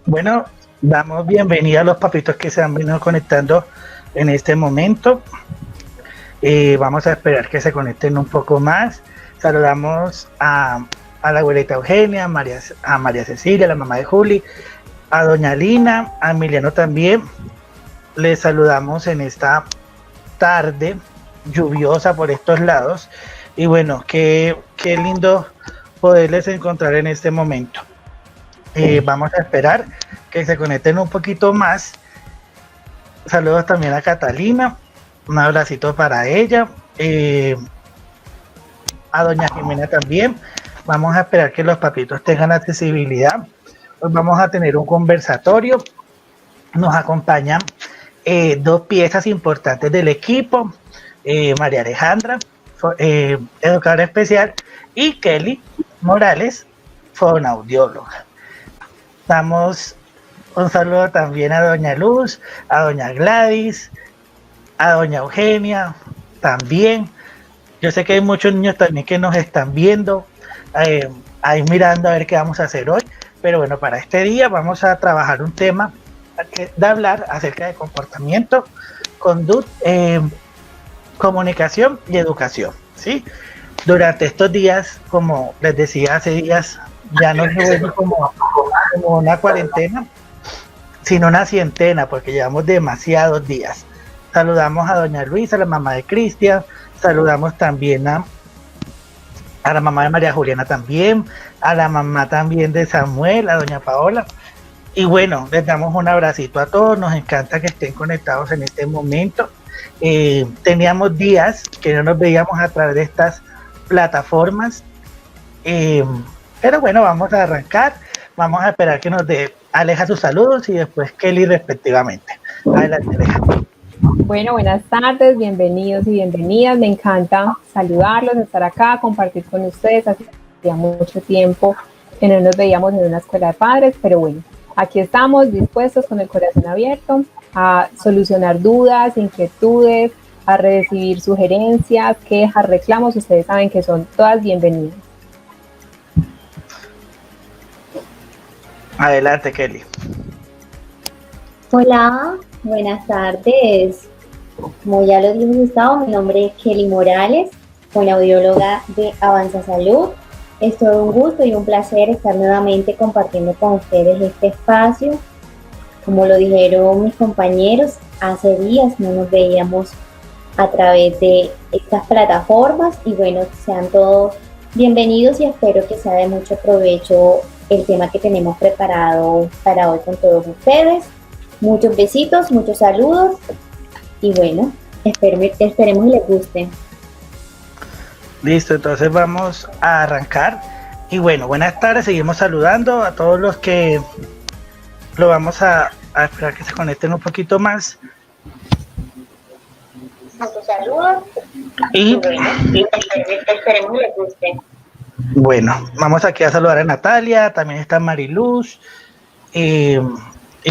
Bueno, damos bienvenida a los papitos que se han venido conectando en este momento. Vamos a esperar que se conecten un poco más. Saludamos a la abuelita Eugenia, a María Cecilia, la mamá de Juli, a doña Lina, a Emiliano también. Les saludamos en esta tarde lluviosa por estos lados. Y bueno, qué lindo poderles encontrar en este momento. Vamos a esperar que se conecten un poquito más. Saludos también a Catalina, un abracito para ella, a doña Jimena también. Vamos a esperar que los papitos tengan accesibilidad. Hoy vamos a tener un conversatorio. Nos acompañan dos piezas importantes del equipo, María Alejandra, educadora especial, y Kelly Morales, fonoaudióloga. Damos un saludo también a doña Luz, a doña Gladys, a doña Eugenia también. Yo sé que hay muchos niños también que nos están viendo, ahí mirando a ver qué vamos a hacer hoy. Pero bueno, para este día vamos a trabajar un tema de hablar acerca de comportamiento, conducta, comunicación y educación, ¿sí? Durante estos días, como les decía hace días, ya no se vuelve como una cuarentena, sino una cientena, porque llevamos demasiados días. Saludamos a doña Luisa, la mamá de Cristian, saludamos también a la mamá de María Juliana también, a la mamá también de Samuel, a doña Paola. Y bueno, les damos un abracito a todos, nos encanta que estén conectados en este momento. Teníamos días que no nos veíamos a través de estas plataformas, pero bueno, vamos a arrancar, vamos a esperar que nos dé Aleja sus saludos y después Kelly respectivamente. Adelante, Aleja. Bueno, buenas tardes, bienvenidos y bienvenidas. Me encanta saludarlos, estar acá, compartir con ustedes. Hacía mucho tiempo que no nos veíamos en una escuela de padres, pero bueno, aquí estamos dispuestos con el corazón abierto a solucionar dudas, inquietudes, a recibir sugerencias, quejas, reclamos. Ustedes saben que son todas bienvenidas. Adelante, Kelly. Hola, buenas tardes. Como ya lo dijo Gustavo, mi nombre es Kelly Morales, fonoaudióloga de Avanza Salud. Es todo un gusto y un placer estar nuevamente compartiendo con ustedes este espacio. Como lo dijeron mis compañeros, hace días no nos veíamos a través de estas plataformas y bueno, sean todos bienvenidos y espero que sea de mucho provecho el tema que tenemos preparado para hoy con todos ustedes. Muchos besitos, muchos saludos y bueno, esperemos y les guste. Listo, entonces vamos a arrancar. Y bueno, buenas tardes, seguimos saludando a todos los que lo vamos a esperar que se conecten un poquito más. Muchos saludos Y esperemos y les guste. bueno, vamos aquí a saludar a Natalia, también está Mariluz. Y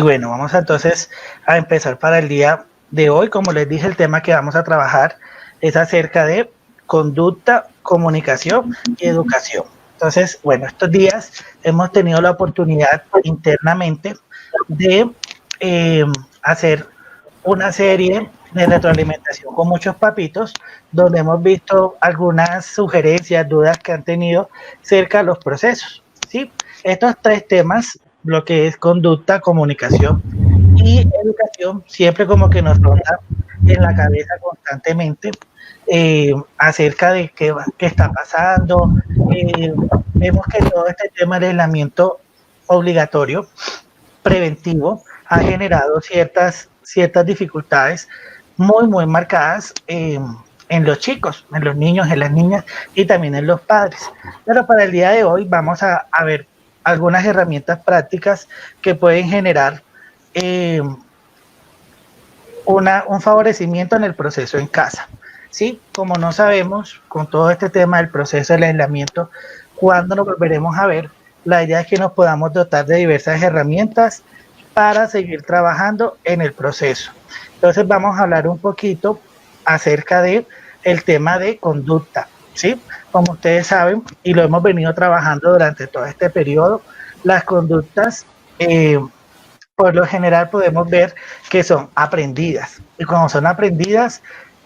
bueno, vamos entonces a empezar para el día de hoy. Como les dije, el tema que vamos a trabajar es acerca de conducta, comunicación y educación. Entonces, bueno, estos días hemos tenido la oportunidad internamente de hacer una serie de retroalimentación con muchos papitos, donde hemos visto algunas sugerencias, dudas que han tenido cerca de los procesos, ¿sí? Estos tres temas, lo que es conducta, comunicación y educación, siempre como que nos ronda en la cabeza constantemente, acerca de qué está pasando. Vemos que todo este tema del aislamiento obligatorio preventivo ha generado ciertas dificultades muy marcadas en los chicos, en los niños, en las niñas y también en los padres. Pero para el día de hoy vamos a ver algunas herramientas prácticas que pueden generar un favorecimiento en el proceso en casa. ¿Sí? Como no sabemos, con todo este tema del proceso del aislamiento, cuándo nos volveremos a ver, la idea es que nos podamos dotar de diversas herramientas para seguir trabajando en el proceso. Entonces vamos a hablar un poquito acerca de el tema de conducta, ¿sí? Como ustedes saben, y lo hemos venido trabajando durante todo este periodo, las conductas por lo general podemos ver que son aprendidas. Y cuando son aprendidas,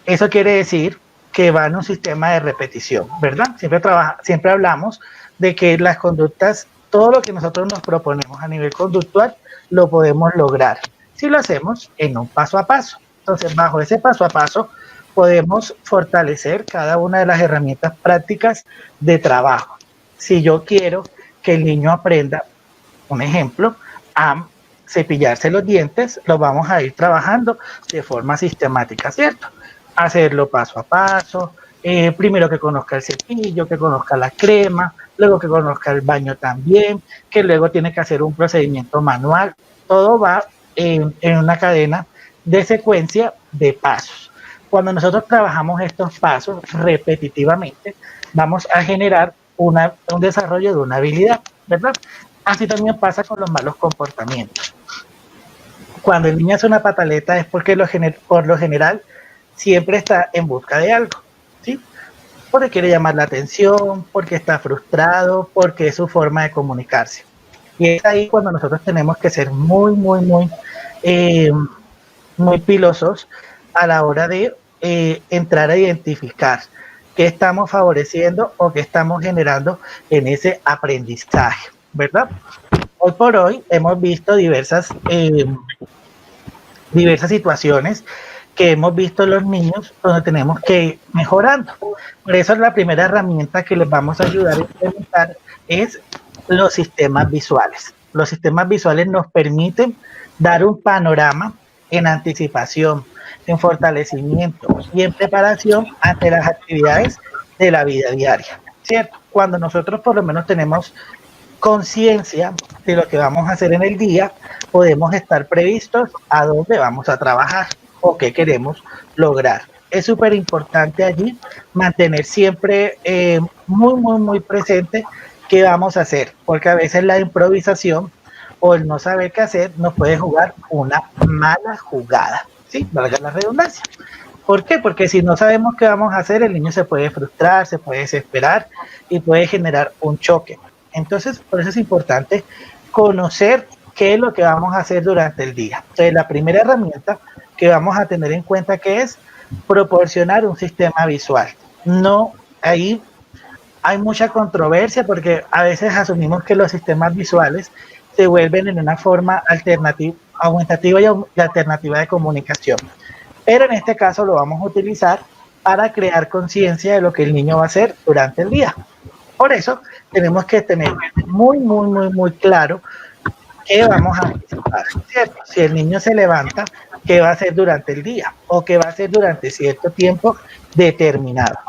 eso quiere decir que van a un sistema de repetición, ¿verdad? Siempre hablamos de que las conductas, todo lo que nosotros nos proponemos a nivel conductual, lo podemos lograr si lo hacemos en un paso a paso. Entonces, bajo ese paso a paso, podemos fortalecer cada una de las herramientas prácticas de trabajo. Si yo quiero que el niño aprenda, un ejemplo, a cepillarse los dientes, lo vamos a ir trabajando de forma sistemática, ¿cierto? Hacerlo paso a paso, primero que conozca el cepillo, que conozca la crema, luego que conozca el baño también, que luego tiene que hacer un procedimiento manual. Todo va en una cadena de secuencia de pasos. Cuando nosotros trabajamos estos pasos repetitivamente, vamos a generar un desarrollo de una habilidad, ¿verdad? Así también pasa con los malos comportamientos. Cuando el niño hace una pataleta es porque por lo general siempre está en busca de algo, ¿sí? Porque quiere llamar la atención, porque está frustrado, porque es su forma de comunicarse. Y es ahí cuando nosotros tenemos que ser muy pilosos a la hora de entrar a identificar qué estamos favoreciendo o qué estamos generando en ese aprendizaje, ¿verdad? Hoy por hoy hemos visto diversas situaciones que hemos visto en los niños donde tenemos que ir mejorando. Por eso la primera herramienta que les vamos a ayudar a implementar es los sistemas visuales. Los sistemas visuales nos permiten dar un panorama en anticipación, en fortalecimiento y en preparación ante las actividades de la vida diaria, ¿cierto? Cuando nosotros por lo menos tenemos conciencia de lo que vamos a hacer en el día, podemos estar previstos a dónde vamos a trabajar o qué queremos lograr. Es súper importante allí mantener siempre muy presente qué vamos a hacer, porque a veces la improvisación o el no saber qué hacer nos puede jugar una mala jugada, ¿sí? Valga la redundancia. ¿Por qué? Porque si no sabemos qué vamos a hacer, el niño se puede frustrar, se puede desesperar y puede generar un choque. Entonces, por eso es importante conocer qué es lo que vamos a hacer durante el día. Entonces, la primera herramienta que vamos a tener en cuenta que es proporcionar un sistema visual. No, ahí hay mucha controversia porque a veces asumimos que los sistemas visuales se vuelven en una forma alternativa, aumentativa y alternativa de comunicación. Pero en este caso lo vamos a utilizar para crear conciencia de lo que el niño va a hacer durante el día. Por eso tenemos que tener muy claro qué vamos a anticipar, ¿cierto? Si el niño se levanta, qué va a hacer durante el día o qué va a hacer durante cierto tiempo determinado.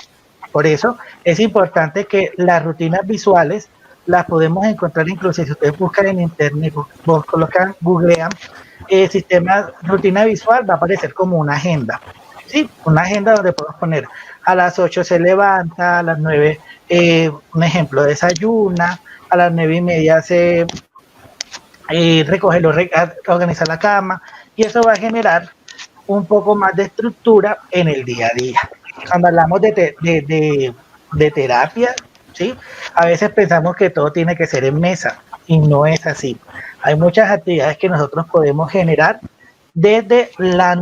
Por eso es importante que las rutinas visuales las podemos encontrar, incluso si ustedes buscan en internet, vos colocan, googlean, sistema rutina visual, va a aparecer como una agenda, ¿sí? Una agenda donde podemos poner a las 8 se levanta, a las 9, un ejemplo, desayuna, a las 9:30 se recoge, organiza la cama, y eso va a generar un poco más de estructura en el día a día. Cuando hablamos de terapia, ¿sí? A veces pensamos que todo tiene que ser en mesa y no es así. Hay muchas actividades que nosotros podemos generar desde la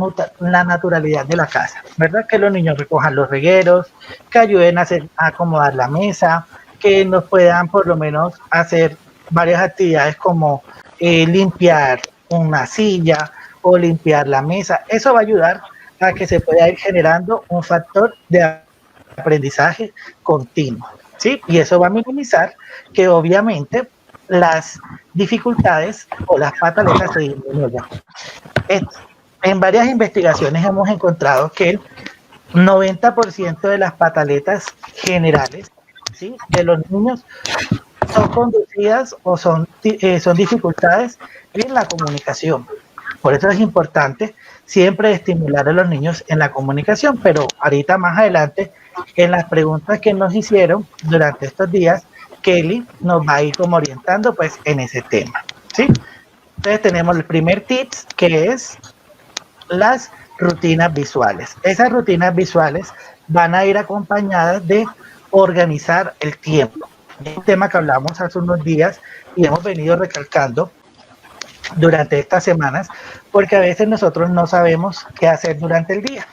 naturalidad de la casa, ¿verdad? Que los niños recojan los regueros, que ayuden a acomodar la mesa, que nos puedan por lo menos hacer varias actividades como limpiar una silla o limpiar la mesa. Eso va a ayudar a que se pueda ir generando un factor de aprendizaje continuo, ¿sí? Y eso va a minimizar que obviamente las dificultades o las pataletas se disminuyan. En varias investigaciones hemos encontrado que el 90% de las pataletas generales, ¿sí?, de los niños son conducidas o son dificultades en la comunicación. Por eso es importante siempre estimular a los niños en la comunicación, pero ahorita más adelante, en las preguntas que nos hicieron durante estos días, Kelly nos va a ir como orientando pues en ese tema, ¿sí? Entonces tenemos el primer tips, que es las rutinas visuales. Esas rutinas visuales van a ir acompañadas de organizar el tiempo. Es un tema que hablamos hace unos días y hemos venido recalcando durante estas semanas, porque a veces nosotros no sabemos qué hacer durante el día.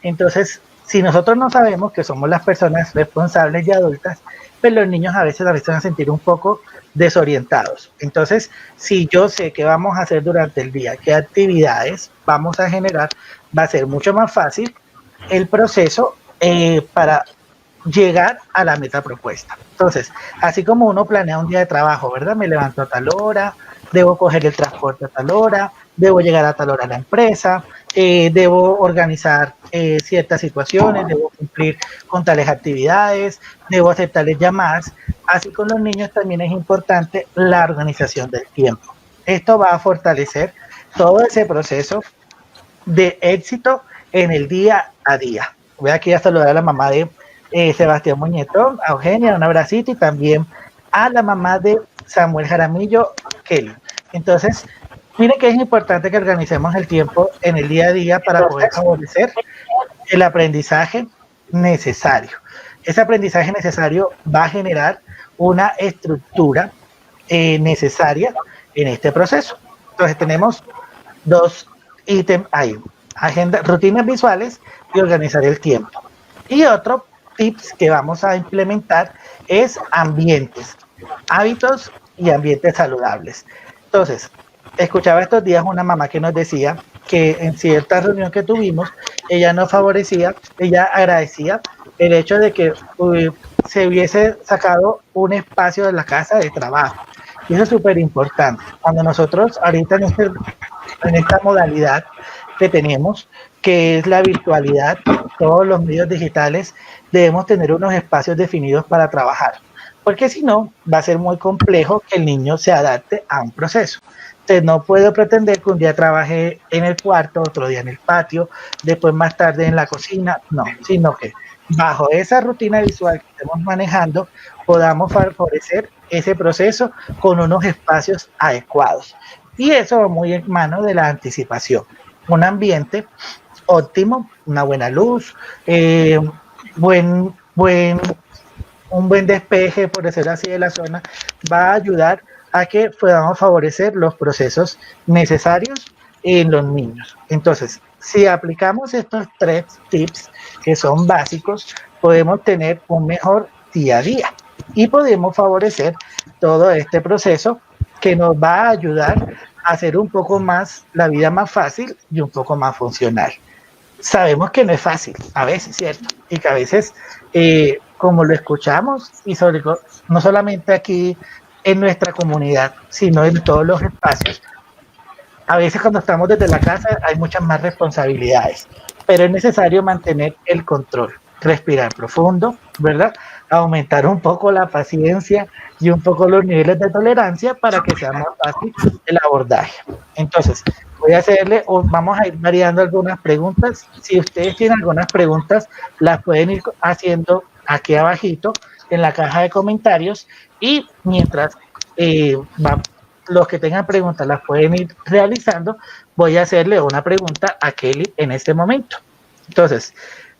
Entonces, si nosotros no sabemos que somos las personas responsables y adultas, pues los niños a veces van a sentir un poco desorientados. Entonces, si yo sé qué vamos a hacer durante el día, qué actividades vamos a generar, va a ser mucho más fácil el proceso para llegar a la meta propuesta. Entonces, así como uno planea un día de trabajo, ¿verdad? Me levanto a tal hora, debo coger el transporte a tal hora, debo llegar a tal hora a la empresa, debo organizar ciertas situaciones, debo cumplir con tales actividades, debo hacer tales llamadas. Así con los niños también es importante la organización del tiempo. Esto va a fortalecer todo ese proceso de éxito en el día a día. Voy aquí a saludar a la mamá de Sebastián Muñetón, a Eugenia, un abracito, y también a la mamá de Samuel Jaramillo, Kelly. Entonces, miren que es importante que organicemos el tiempo en el día a día para poder favorecer el aprendizaje necesario. Ese aprendizaje necesario va a generar una estructura necesaria en este proceso. Entonces, tenemos dos ítems ahí: agenda, rutinas visuales y organizar el tiempo. Y otro tips que vamos a implementar es ambientes, hábitos y ambientes saludables. Entonces, escuchaba estos días una mamá que nos decía que en cierta reunión que tuvimos, ella nos favorecía, ella agradecía el hecho de que se hubiese sacado un espacio de la casa de trabajo. Y eso es súper importante. Cuando nosotros ahorita en esta modalidad que tenemos, que es la virtualidad, todos los medios digitales, debemos tener unos espacios definidos para trabajar, porque si no, va a ser muy complejo que el niño se adapte a un proceso. Entonces, no puedo pretender que un día trabaje en el cuarto, otro día en el patio, después más tarde en la cocina, no, sino que bajo esa rutina visual que estemos manejando, podamos favorecer ese proceso con unos espacios adecuados. Y eso va muy en mano de la anticipación. Un ambiente óptimo, una buena luz, un buen despeje, por decirlo así, de la zona, va a ayudar a que podamos favorecer los procesos necesarios en los niños. Entonces, si aplicamos estos 3 tips que son básicos, podemos tener un mejor día a día y podemos favorecer todo este proceso que nos va a ayudar a hacer un poco más la vida más fácil y un poco más funcional. Sabemos que no es fácil, a veces, ¿cierto? Y que a veces, como lo escuchamos, y sobre todo, no solamente aquí en nuestra comunidad, sino en todos los espacios, a veces cuando estamos desde la casa hay muchas más responsabilidades, pero es necesario mantener el control, respirar profundo, ¿verdad? Aumentar un poco la paciencia y un poco los niveles de tolerancia para que sea más fácil el abordaje. Entonces, vamos a ir variando algunas preguntas. Si ustedes tienen algunas preguntas, las pueden ir haciendo aquí abajito en la caja de comentarios, y mientras los que tengan preguntas las pueden ir realizando, voy a hacerle una pregunta a Kelly en este momento. Entonces,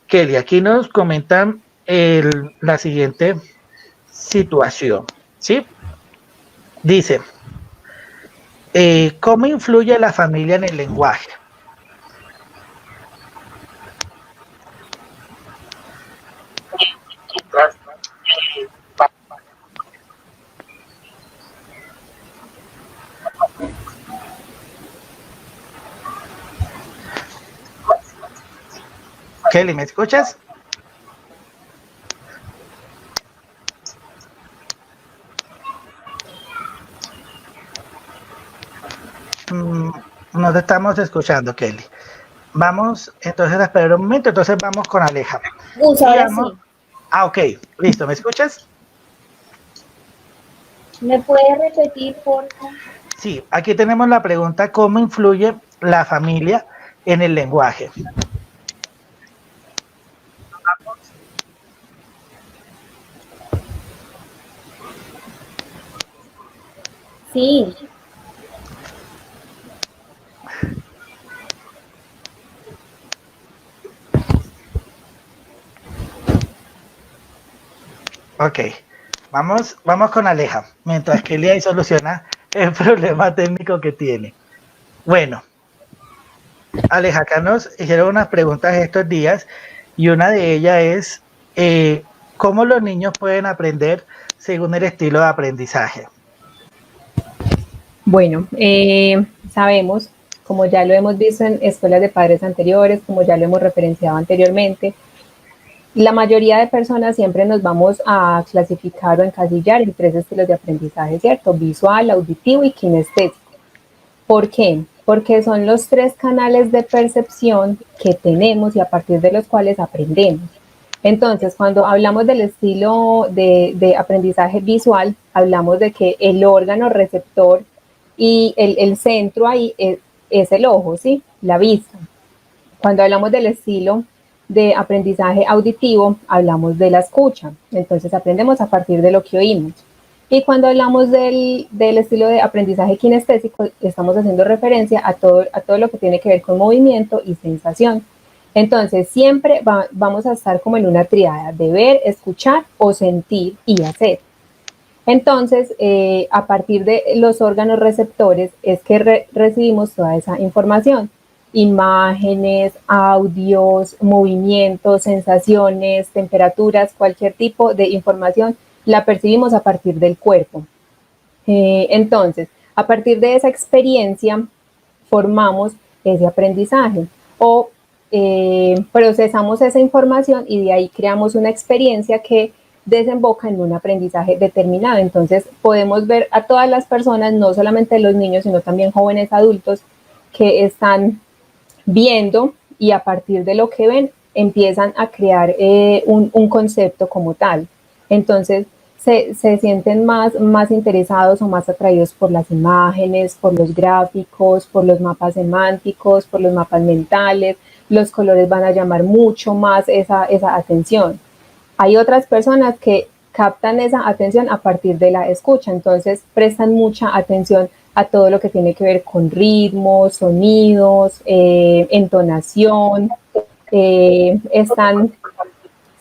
Kelly, aquí nos comentan la siguiente situación, ¿sí? Dice, ¿cómo influye la familia en el lenguaje? Kelly, ¿me escuchas? No te estamos escuchando, Kelly. Vamos entonces a esperar un momento, entonces vamos con Aleja. Ahora sí. Ok, listo, ¿me escuchas? ¿Me puedes repetir, por favor? Sí, aquí tenemos la pregunta: ¿cómo influye la familia en el lenguaje? Sí. Ok, vamos con Aleja, mientras que Kelly ahí soluciona el problema técnico que tiene. Bueno, Aleja, acá nos hicieron unas preguntas estos días y una de ellas es ¿cómo los niños pueden aprender según el estilo de aprendizaje? Bueno, sabemos, como ya lo hemos visto en escuelas de padres anteriores, como ya lo hemos referenciado anteriormente, la mayoría de personas siempre nos vamos a clasificar o encasillar en 3 estilos de aprendizaje, ¿cierto? Visual, auditivo y kinestésico. ¿Por qué? Porque son los 3 canales de percepción que tenemos y a partir de los cuales aprendemos. Entonces, cuando hablamos del estilo de aprendizaje visual, hablamos de que el órgano receptor y el centro ahí es el ojo, ¿sí? La vista. Cuando hablamos del estilo de aprendizaje auditivo, hablamos de la escucha. Entonces, aprendemos a partir de lo que oímos. Y cuando hablamos del estilo de aprendizaje kinestésico, estamos haciendo referencia a todo lo que tiene que ver con movimiento y sensación. Entonces, siempre vamos a estar como en una triada de ver, escuchar o sentir y hacer. Entonces, a partir de los órganos receptores es que recibimos toda esa información. Imágenes, audios, movimientos, sensaciones, temperaturas, cualquier tipo de información la percibimos a partir del cuerpo. Entonces, a partir de esa experiencia, formamos ese aprendizaje o procesamos esa información y de ahí creamos una experiencia que desemboca en un aprendizaje determinado. Entonces, podemos ver a todas las personas, no solamente los niños, sino también jóvenes adultos que están viendo y a partir de lo que ven empiezan a crear un concepto como tal. Entonces, se sienten más interesados o más atraídos por las imágenes, por los gráficos, por los mapas semánticos, por los mapas mentales. Los colores van a llamar mucho más esa atención. Hay otras personas que captan esa atención a partir de la escucha, entonces prestan mucha atención a todo lo que tiene que ver con ritmos, sonidos, entonación, están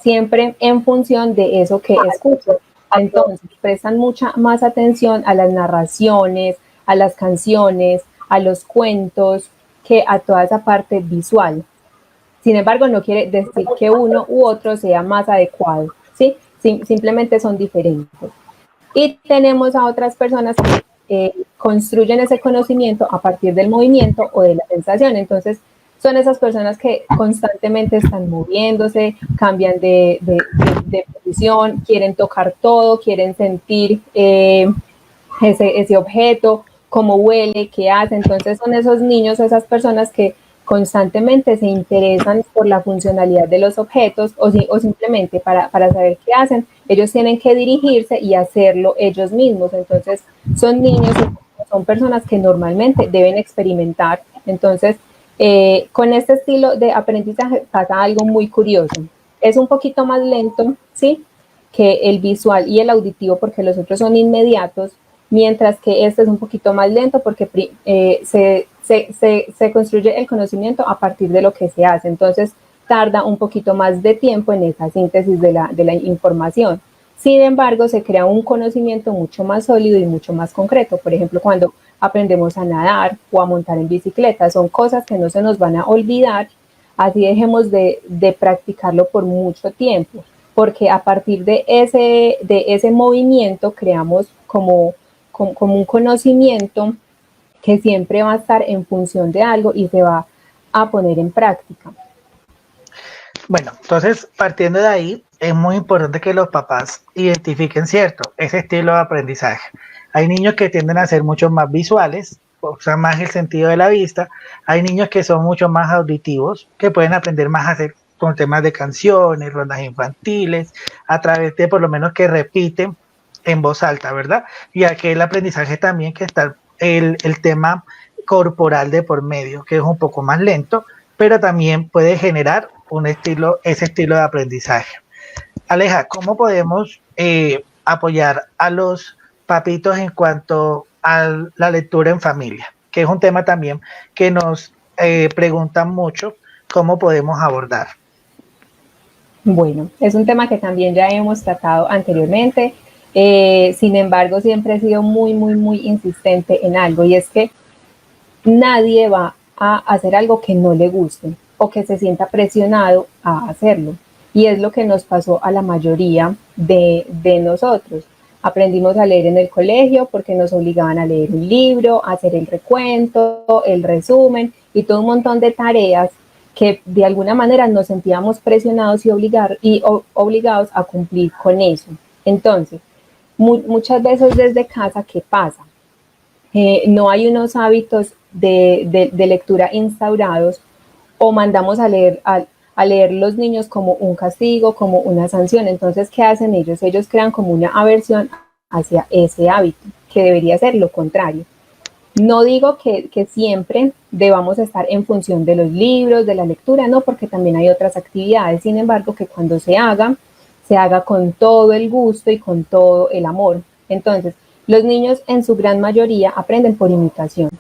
siempre en función de eso que escuchan. Entonces, prestan mucha más atención a las narraciones, a las canciones, a los cuentos, que a toda esa parte visual. Sin embargo, no quiere decir que uno u otro sea más adecuado, ¿sí? Simplemente son diferentes. Y tenemos a otras personas que construyen ese conocimiento a partir del movimiento o de la sensación. Entonces, son esas personas que constantemente están moviéndose, cambian de posición, quieren tocar todo, quieren sentir ese objeto, cómo huele, qué hace. Entonces son esos niños, esas personas que constantemente se interesan por la funcionalidad de los objetos o simplemente para saber qué hacen. Ellos tienen que dirigirse y hacerlo ellos mismos. Entonces son niños, son personas que normalmente deben experimentar. Entonces, con este estilo de aprendizaje pasa algo muy curioso. Es un poquito más lento, ¿sí?, que el visual y el auditivo, porque los otros son inmediatos, mientras que este es un poquito más lento porque se construye el conocimiento a partir de lo que se hace. Entonces, tarda un poquito más de tiempo en esa síntesis de la información. Sin embargo, se crea un conocimiento mucho más sólido y mucho más concreto. Por ejemplo, cuando aprendemos a nadar o a montar en bicicleta, son cosas que no se nos van a olvidar, así dejemos de practicarlo por mucho tiempo, porque a partir de ese movimiento creamos como un conocimiento que siempre va a estar en función de algo y se va a poner en práctica. Bueno, entonces partiendo de ahí, es muy importante que los papás identifiquen, cierto, ese estilo de aprendizaje. Hay niños que tienden a ser mucho más visuales, o sea, más el sentido de la vista. Hay niños que son mucho más auditivos, que pueden aprender más a hacer con temas de canciones, rondas infantiles, a través de por lo menos que repiten en voz alta, ¿verdad? Y aquí el aprendizaje también que está el tema corporal de por medio, que es un poco más lento, pero también puede generar ese estilo de aprendizaje. Aleja, ¿cómo podemos apoyar a los papitos en cuanto a la lectura en familia? Que es un tema también que nos preguntan mucho cómo podemos abordar. Bueno, es un tema que también ya hemos tratado anteriormente. Sin embargo, siempre he sido muy insistente en algo, y es que nadie va a hacer algo que no le guste o que se sienta presionado a hacerlo. Y es lo que nos pasó a la mayoría de nosotros. Aprendimos a leer en el colegio porque nos obligaban a leer un libro, a hacer el recuento, el resumen y todo un montón de tareas que de alguna manera nos sentíamos presionados y obligados a cumplir con eso. Entonces, muchas veces desde casa, ¿qué pasa? No hay unos hábitos de lectura instaurados o mandamos a leer los niños como un castigo, como una sanción. Entonces, ¿qué hacen ellos? Ellos crean como una aversión hacia ese hábito, que debería ser lo contrario. No digo que siempre debamos estar en función de los libros, de la lectura, no, porque también hay otras actividades. Sin embargo, que cuando se haga con todo el gusto y con todo el amor. Entonces, los niños en su gran mayoría aprenden por imitación.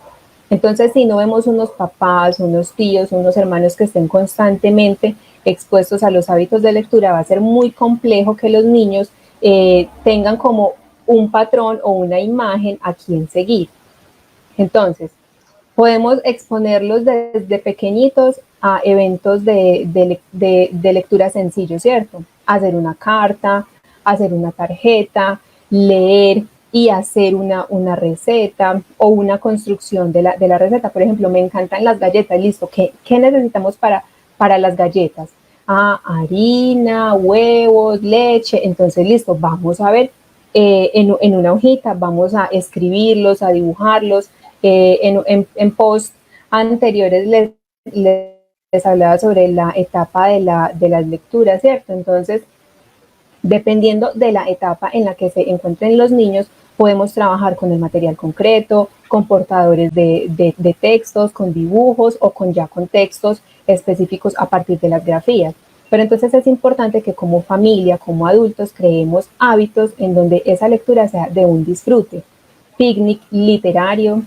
Entonces, si no vemos unos papás, unos tíos, unos hermanos que estén constantemente expuestos a los hábitos de lectura, va a ser muy complejo que los niños tengan como un patrón o una imagen a quien seguir. Entonces, podemos exponerlos desde pequeñitos a eventos de lectura sencillos, ¿cierto? Hacer una carta, hacer una tarjeta, leer y hacer una receta o una construcción de la receta. Por ejemplo, me encantan las galletas, listo. ¿Qué necesitamos para las galletas? Harina, huevos, leche. Entonces, listo, vamos a ver en una hojita, vamos a escribirlos, a dibujarlos. En post anteriores les hablaba sobre la etapa de las lecturas, ¿cierto? Entonces, dependiendo de la etapa en la que se encuentren los niños, podemos trabajar con el material concreto, con portadores de textos, con dibujos o con textos específicos a partir de las grafías. Pero entonces es importante que como familia, como adultos, creemos hábitos en donde esa lectura sea de un disfrute. Picnic literario,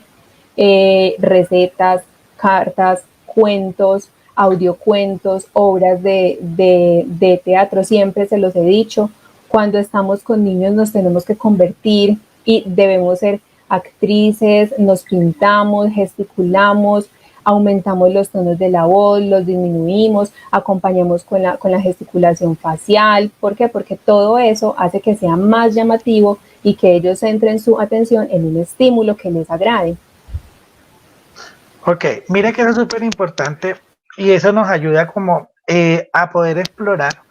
recetas, cartas, cuentos, audiocuentos, obras de teatro, siempre se los he dicho, cuando estamos con niños nos tenemos que convertir y debemos ser actrices, nos pintamos, gesticulamos, aumentamos los tonos de la voz, los disminuimos, acompañamos con la gesticulación facial. ¿Por qué? Porque todo eso hace que sea más llamativo y que ellos centren su atención en un estímulo que les agrade. Ok, mire que eso es súper importante y eso nos ayuda como a poder explorar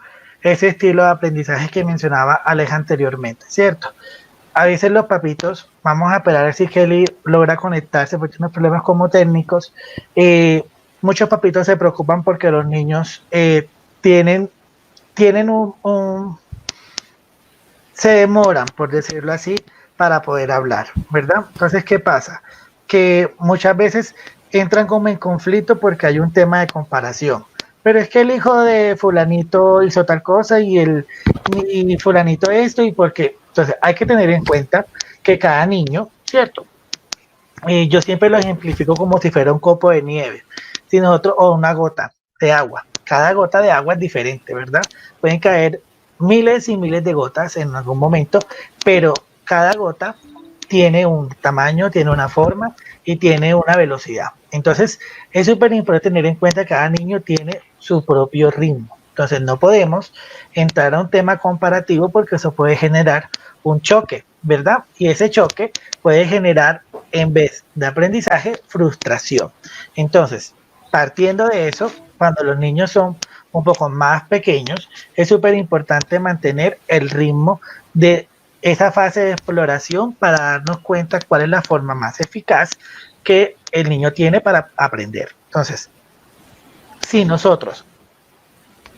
ese estilo de aprendizaje que mencionaba Aleja anteriormente, ¿cierto? A veces los papitos, vamos a esperar a ver si Kelly logra conectarse porque tiene unos problemas como técnicos. Muchos papitos se preocupan porque los niños tienen se demoran, por decirlo así, para poder hablar, ¿verdad? Entonces, ¿qué pasa? Que muchas veces entran como en conflicto porque hay un tema de comparación. Pero es que el hijo de fulanito hizo tal cosa y fulanito esto y porque. Entonces hay que tener en cuenta que cada niño, ¿cierto? Yo siempre lo ejemplifico como si fuera un copo de nieve, si nosotros, o una gota de agua. Cada gota de agua es diferente, ¿verdad? Pueden caer miles y miles de gotas en algún momento, pero cada gota tiene un tamaño, tiene una forma y tiene una velocidad. Entonces, es súper importante tener en cuenta que cada niño tiene su propio ritmo. Entonces, no podemos entrar a un tema comparativo porque eso puede generar un choque, ¿verdad? Y ese choque puede generar, en vez de aprendizaje, frustración. Entonces, partiendo de eso, cuando los niños son un poco más pequeños, es súper importante mantener el ritmo de esa fase de exploración para darnos cuenta cuál es la forma más eficaz que el niño tiene para aprender. Entonces, si nosotros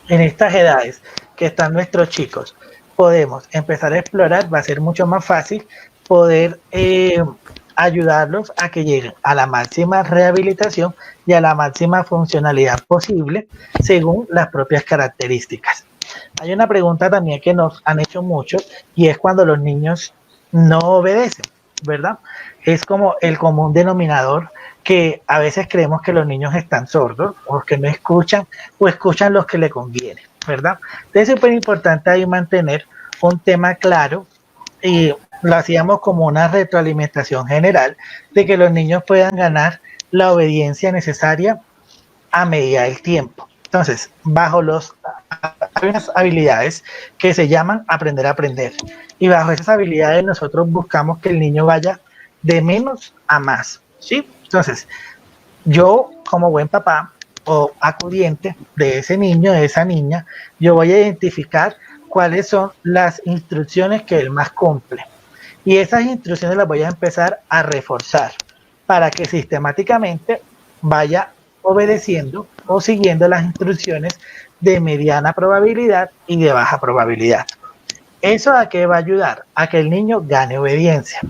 en estas edades que están nuestros chicos podemos empezar a explorar, va a ser mucho más fácil poder ayudarlos a que lleguen a la máxima rehabilitación y a la máxima funcionalidad posible según las propias características. Hay una pregunta también que nos han hecho muchos y es cuando los niños no obedecen, ¿verdad? Es como el común denominador que a veces creemos que los niños están sordos o que no escuchan o escuchan los que le conviene, ¿verdad? Entonces es súper importante ahí mantener un tema claro y lo hacíamos como una retroalimentación general de que los niños puedan ganar la obediencia necesaria a medida del tiempo. Entonces, hay unas habilidades que se llaman aprender a aprender. Y bajo esas habilidades nosotros buscamos que el niño vaya de menos a más, ¿sí? Entonces, yo como buen papá o acudiente de ese niño, de esa niña, yo voy a identificar cuáles son las instrucciones que él más cumple. Y esas instrucciones las voy a empezar a reforzar para que sistemáticamente vaya obedeciendo o siguiendo las instrucciones de mediana probabilidad y de baja probabilidad. ¿Eso a qué va a ayudar? A que el niño gane obediencia.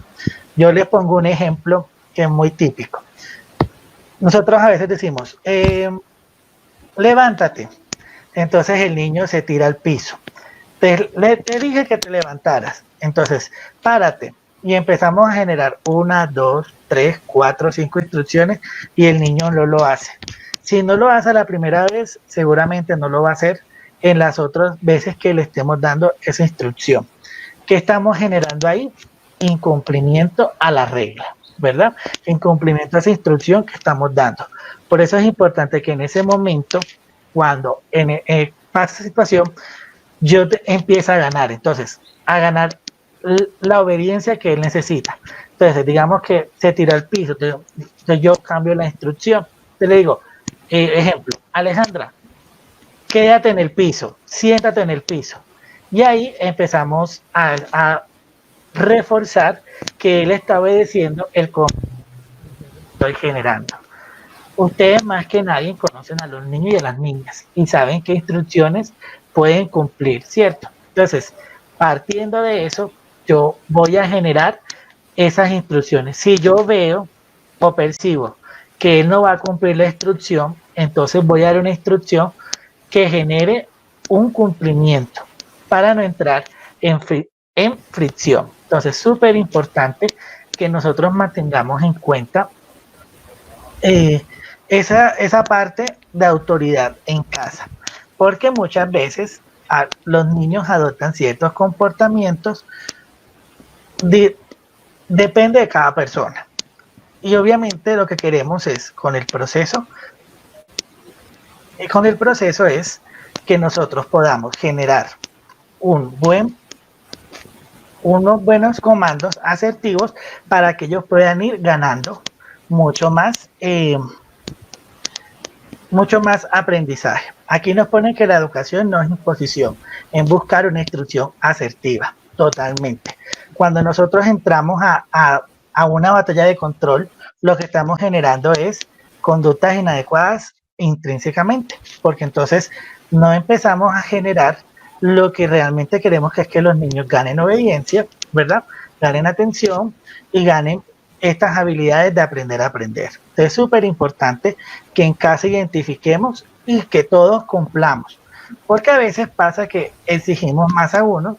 Yo les pongo un ejemplo que es muy típico. Nosotros a veces decimos, levántate. Entonces el niño se tira al piso. Te dije que te levantaras. Entonces, párate. Y empezamos a generar 1, 2, 3, 4, 5 instrucciones y el niño no lo hace. Si no lo hace la primera vez, seguramente no lo va a hacer en las otras veces que le estemos dando esa instrucción. ¿Qué estamos generando ahí? Incumplimiento a la regla, ¿verdad? Incumplimiento a esa instrucción que estamos dando. Por eso es importante que en ese momento, cuando pasa esa situación, yo empiezo a ganar. Entonces, a ganar la obediencia que él necesita. Entonces, digamos que se tira al piso, entonces yo cambio la instrucción. Te le digo, ejemplo, Alejandra, quédate en el piso, siéntate en el piso. Y ahí empezamos a reforzar que él está obedeciendo el comando que estoy generando. Ustedes más que nadie conocen a los niños y a las niñas y saben qué instrucciones pueden cumplir, ¿cierto? Entonces, partiendo de eso, yo voy a generar esas instrucciones. Si yo veo o percibo que él no va a cumplir la instrucción, entonces voy a dar una instrucción que genere un cumplimiento para no entrar en fricción. Entonces, súper importante que nosotros mantengamos en cuenta esa parte de autoridad en casa, porque muchas veces los niños adoptan ciertos comportamientos, depende de cada persona. Y obviamente lo que queremos es, con el proceso es que nosotros podamos generar unos buenos comandos asertivos para que ellos puedan ir ganando mucho más aprendizaje. Aquí nos ponen que la educación no es imposición, en buscar una instrucción asertiva, totalmente. Cuando nosotros entramos a una batalla de control, lo que estamos generando es conductas inadecuadas intrínsecamente, porque entonces no empezamos a generar lo que realmente queremos, que es que los niños ganen obediencia, ¿verdad? Ganen atención y ganen estas habilidades de aprender a aprender. Entonces es súper importante que en casa identifiquemos y que todos cumplamos, porque a veces pasa que exigimos más a unos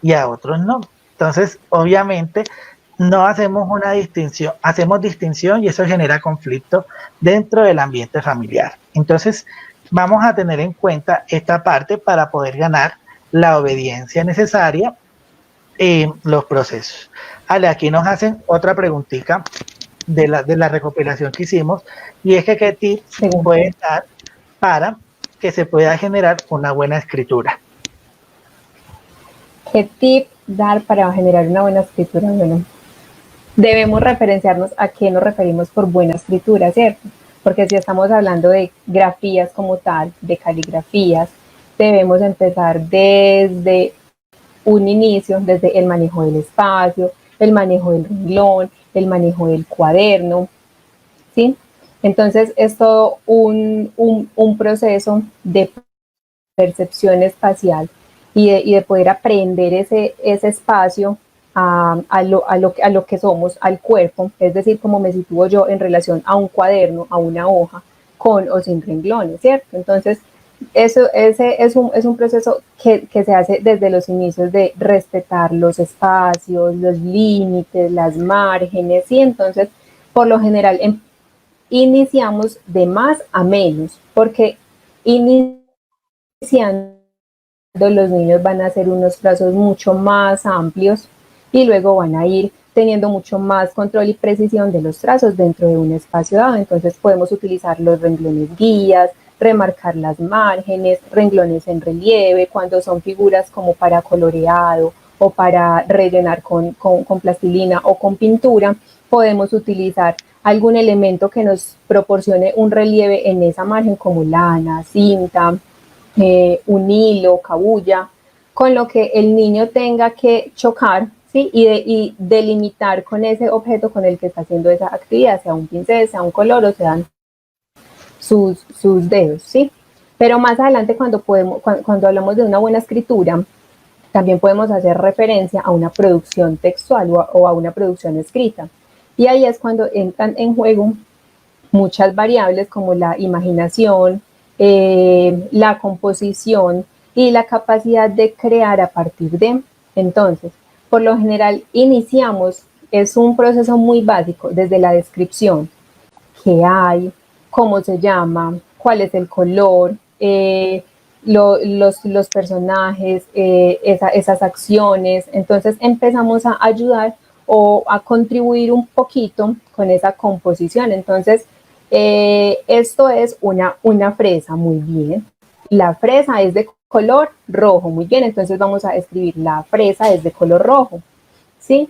y a otros no. Entonces, obviamente, no hacemos una distinción, hacemos distinción y eso genera conflicto dentro del ambiente familiar. Entonces, vamos a tener en cuenta esta parte para poder ganar la obediencia necesaria en los procesos. Ale, aquí nos hacen otra preguntita de la recopilación que hicimos, y es que qué tips pueden dar para que se pueda generar una buena escritura. ¿Qué tip dar para generar una buena escritura? Bueno, debemos referenciarnos a qué nos referimos por buena escritura, ¿cierto? Porque si estamos hablando de grafías como tal, de caligrafías, debemos empezar desde un inicio, desde el manejo del espacio, el manejo del renglón, el manejo del cuaderno, ¿sí? Entonces es todo un proceso de percepción espacial y de poder aprender ese espacio a lo que somos, al cuerpo, es decir, cómo me sitúo yo en relación a un cuaderno, a una hoja, con o sin renglones, ¿cierto? Entonces, ese es un proceso que se hace desde los inicios, de respetar los espacios, los límites, las márgenes, y entonces, por lo general, iniciamos de más a menos, porque iniciando los niños van a hacer unos trazos mucho más amplios y luego van a ir teniendo mucho más control y precisión de los trazos dentro de un espacio dado. Entonces podemos utilizar los renglones guías, remarcar las márgenes, renglones en relieve, cuando son figuras como para coloreado o para rellenar con plastilina o con pintura, podemos utilizar algún elemento que nos proporcione un relieve en esa margen como lana, cinta, un hilo, cabuya, con lo que el niño tenga que chocar, ¿sí? Y delimitar con ese objeto con el que está haciendo esa actividad, sea un pincel, sea un color o sean sus dedos, ¿sí? Pero más adelante cuando hablamos de una buena escritura, también podemos hacer referencia a una producción textual o a una producción escrita. Y ahí es cuando entran en juego muchas variables como la imaginación, la composición y la capacidad de crear a partir de. Entonces, por lo general iniciamos, es un proceso muy básico, desde la descripción, qué hay, cómo se llama, cuál es el color, los personajes, esas acciones. Entonces empezamos a ayudar o a contribuir un poquito con esa composición. Entonces, esto es una fresa, muy bien. La fresa es de color rojo, muy bien. Entonces vamos a escribir la fresa es de color rojo, ¿sí?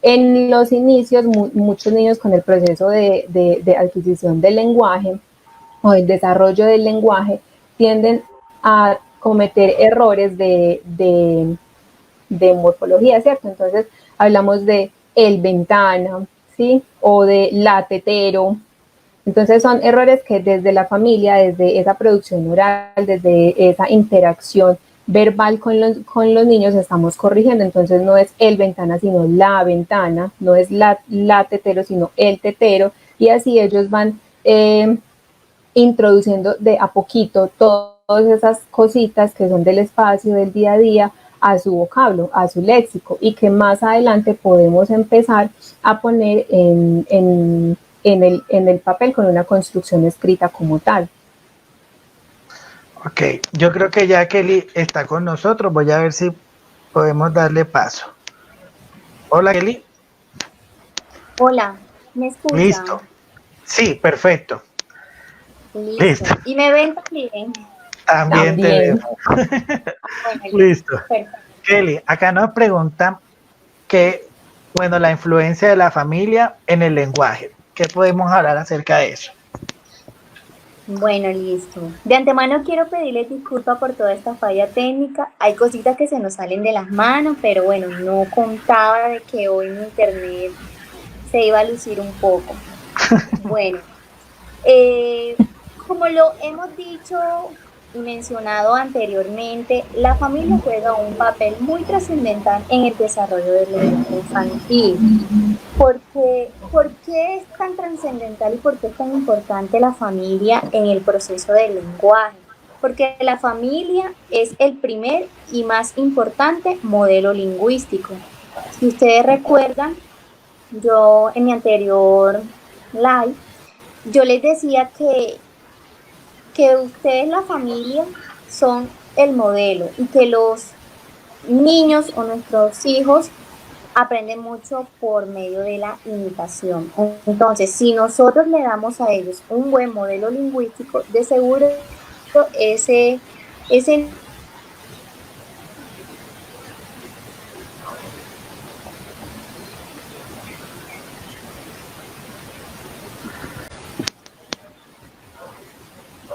En los inicios, muchos niños con el proceso de adquisición del lenguaje o el desarrollo del lenguaje tienden a cometer errores de morfología, ¿cierto? Entonces hablamos de el ventana, ¿sí? O de la tetero. Entonces son errores que desde la familia, desde esa producción oral, desde esa interacción verbal con los niños estamos corrigiendo. Entonces no es el ventana, sino la ventana, no es la tetero, sino el tetero, y así ellos van introduciendo de a poquito todas esas cositas que son del espacio, del día a día, a su vocablo, a su léxico, y que más adelante podemos empezar a poner en el papel con una construcción escrita como tal. Ok, yo creo que ya Kelly está con nosotros, voy a ver si podemos darle paso. Hola Kelly. Hola, ¿me escuchan? Listo. Sí, perfecto. Listo. ¿Y me ven también? También te vemos. Bueno, Listo. Perfecto. Kelly, acá nos preguntan que, bueno, la influencia de la familia en el lenguaje. ¿Qué podemos hablar acerca de eso? Bueno, listo. De antemano quiero pedirles disculpas por toda esta falla técnica. Hay cositas que se nos salen de las manos, pero bueno, no contaba de que hoy mi internet se iba a lucir un poco. Bueno, como lo hemos dicho y mencionado anteriormente, la familia juega un papel muy trascendental en el desarrollo del lenguaje infantil. ¿Por qué es tan trascendental y por qué es tan importante la familia en el proceso del lenguaje? Porque la familia es el primer y más importante modelo lingüístico. Si ustedes recuerdan, yo en mi anterior live, yo les decía que ustedes, la familia, son el modelo y que los niños o nuestros hijos aprenden mucho por medio de la imitación. Entonces, si nosotros le damos a ellos un buen modelo lingüístico, de seguro ese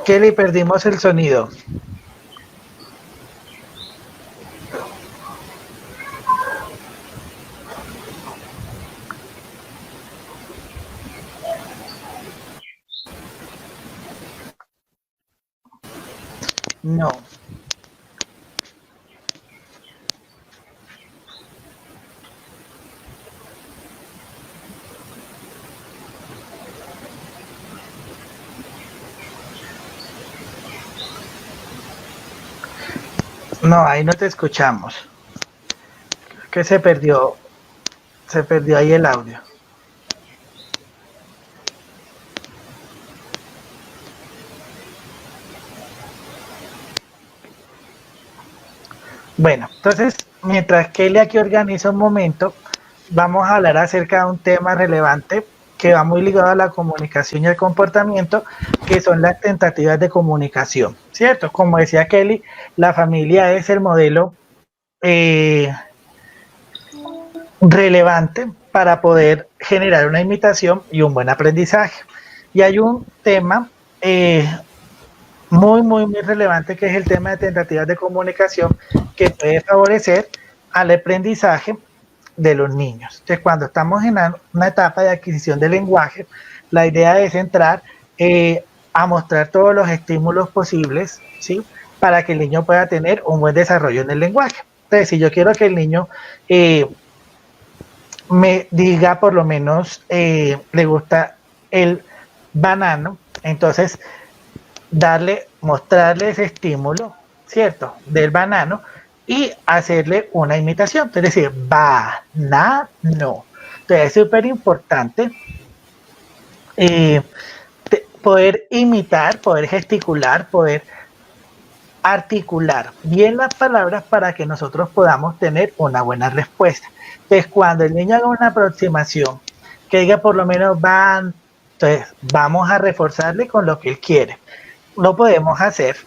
Kelly, perdimos el sonido. No. No, ahí no te escuchamos. Creo que se perdió ahí el audio. Bueno, entonces, mientras Kelly aquí organiza un momento, vamos a hablar acerca de un tema relevante que va muy ligado a la comunicación y el comportamiento, que son las tentativas de comunicación, ¿cierto? Como decía Kelly, la familia es el modelo eh, relevante para poder generar una imitación y un buen aprendizaje. Y hay un tema muy relevante que es el tema de tentativas de comunicación que puede favorecer al aprendizaje de los niños. Entonces, cuando estamos en una etapa de adquisición de lenguaje, la idea es entrar a mostrar todos los estímulos posibles, ¿sí? Para que el niño pueda tener un buen desarrollo en el lenguaje. Entonces, si yo quiero que el niño me diga por lo menos le gusta el banano, entonces mostrarle ese estímulo, ¿cierto? Del banano y hacerle una imitación, es decir, banano. Entonces es súper importante poder imitar, poder gesticular, poder articular bien las palabras para que nosotros podamos tener una buena respuesta. Entonces, cuando el niño haga una aproximación que diga por lo menos van, entonces vamos a reforzarle con lo que él quiere. Lo podemos hacer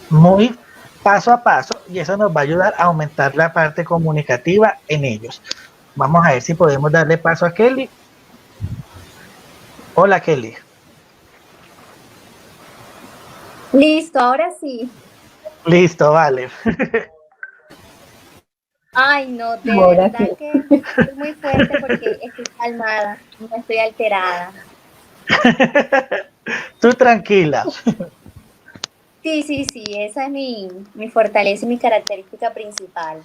muy paso a paso y eso nos va a ayudar a aumentar la parte comunicativa en ellos. Vamos a ver si podemos darle paso a Kelly. Hola, Kelly. Listo, ahora sí. Listo, vale. Ay, no, de Ahora verdad sí. que es muy fuerte porque estoy calmada, no estoy alterada. Tú tranquila. Sí, esa es mi fortaleza y mi característica principal.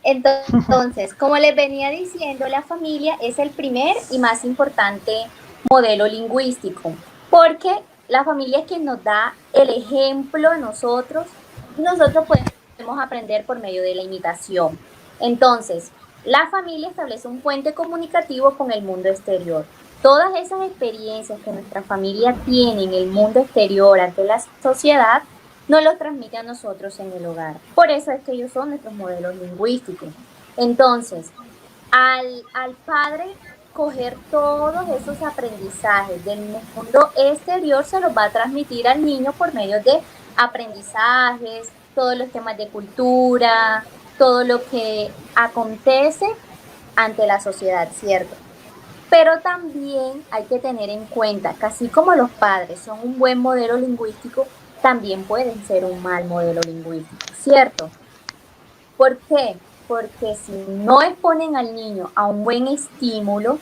Entonces, como les venía diciendo, la familia es el primer y más importante modelo lingüístico, porque la familia es quien nos da el ejemplo a nosotros y nosotros podemos aprender por medio de la imitación. Entonces, la familia establece un puente comunicativo con el mundo exterior. Todas esas experiencias que nuestra familia tiene en el mundo exterior ante la sociedad nos los transmite a nosotros en el hogar. Por eso es que ellos son nuestros modelos lingüísticos. Entonces, al padre coger todos esos aprendizajes del mundo exterior, se los va a transmitir al niño por medio de aprendizajes, todos los temas de cultura, todo lo que acontece ante la sociedad, ¿cierto? Pero también hay que tener en cuenta que así como los padres son un buen modelo lingüístico, también pueden ser un mal modelo lingüístico, ¿cierto? ¿Por qué? Porque si no exponen al niño a un buen estímulo,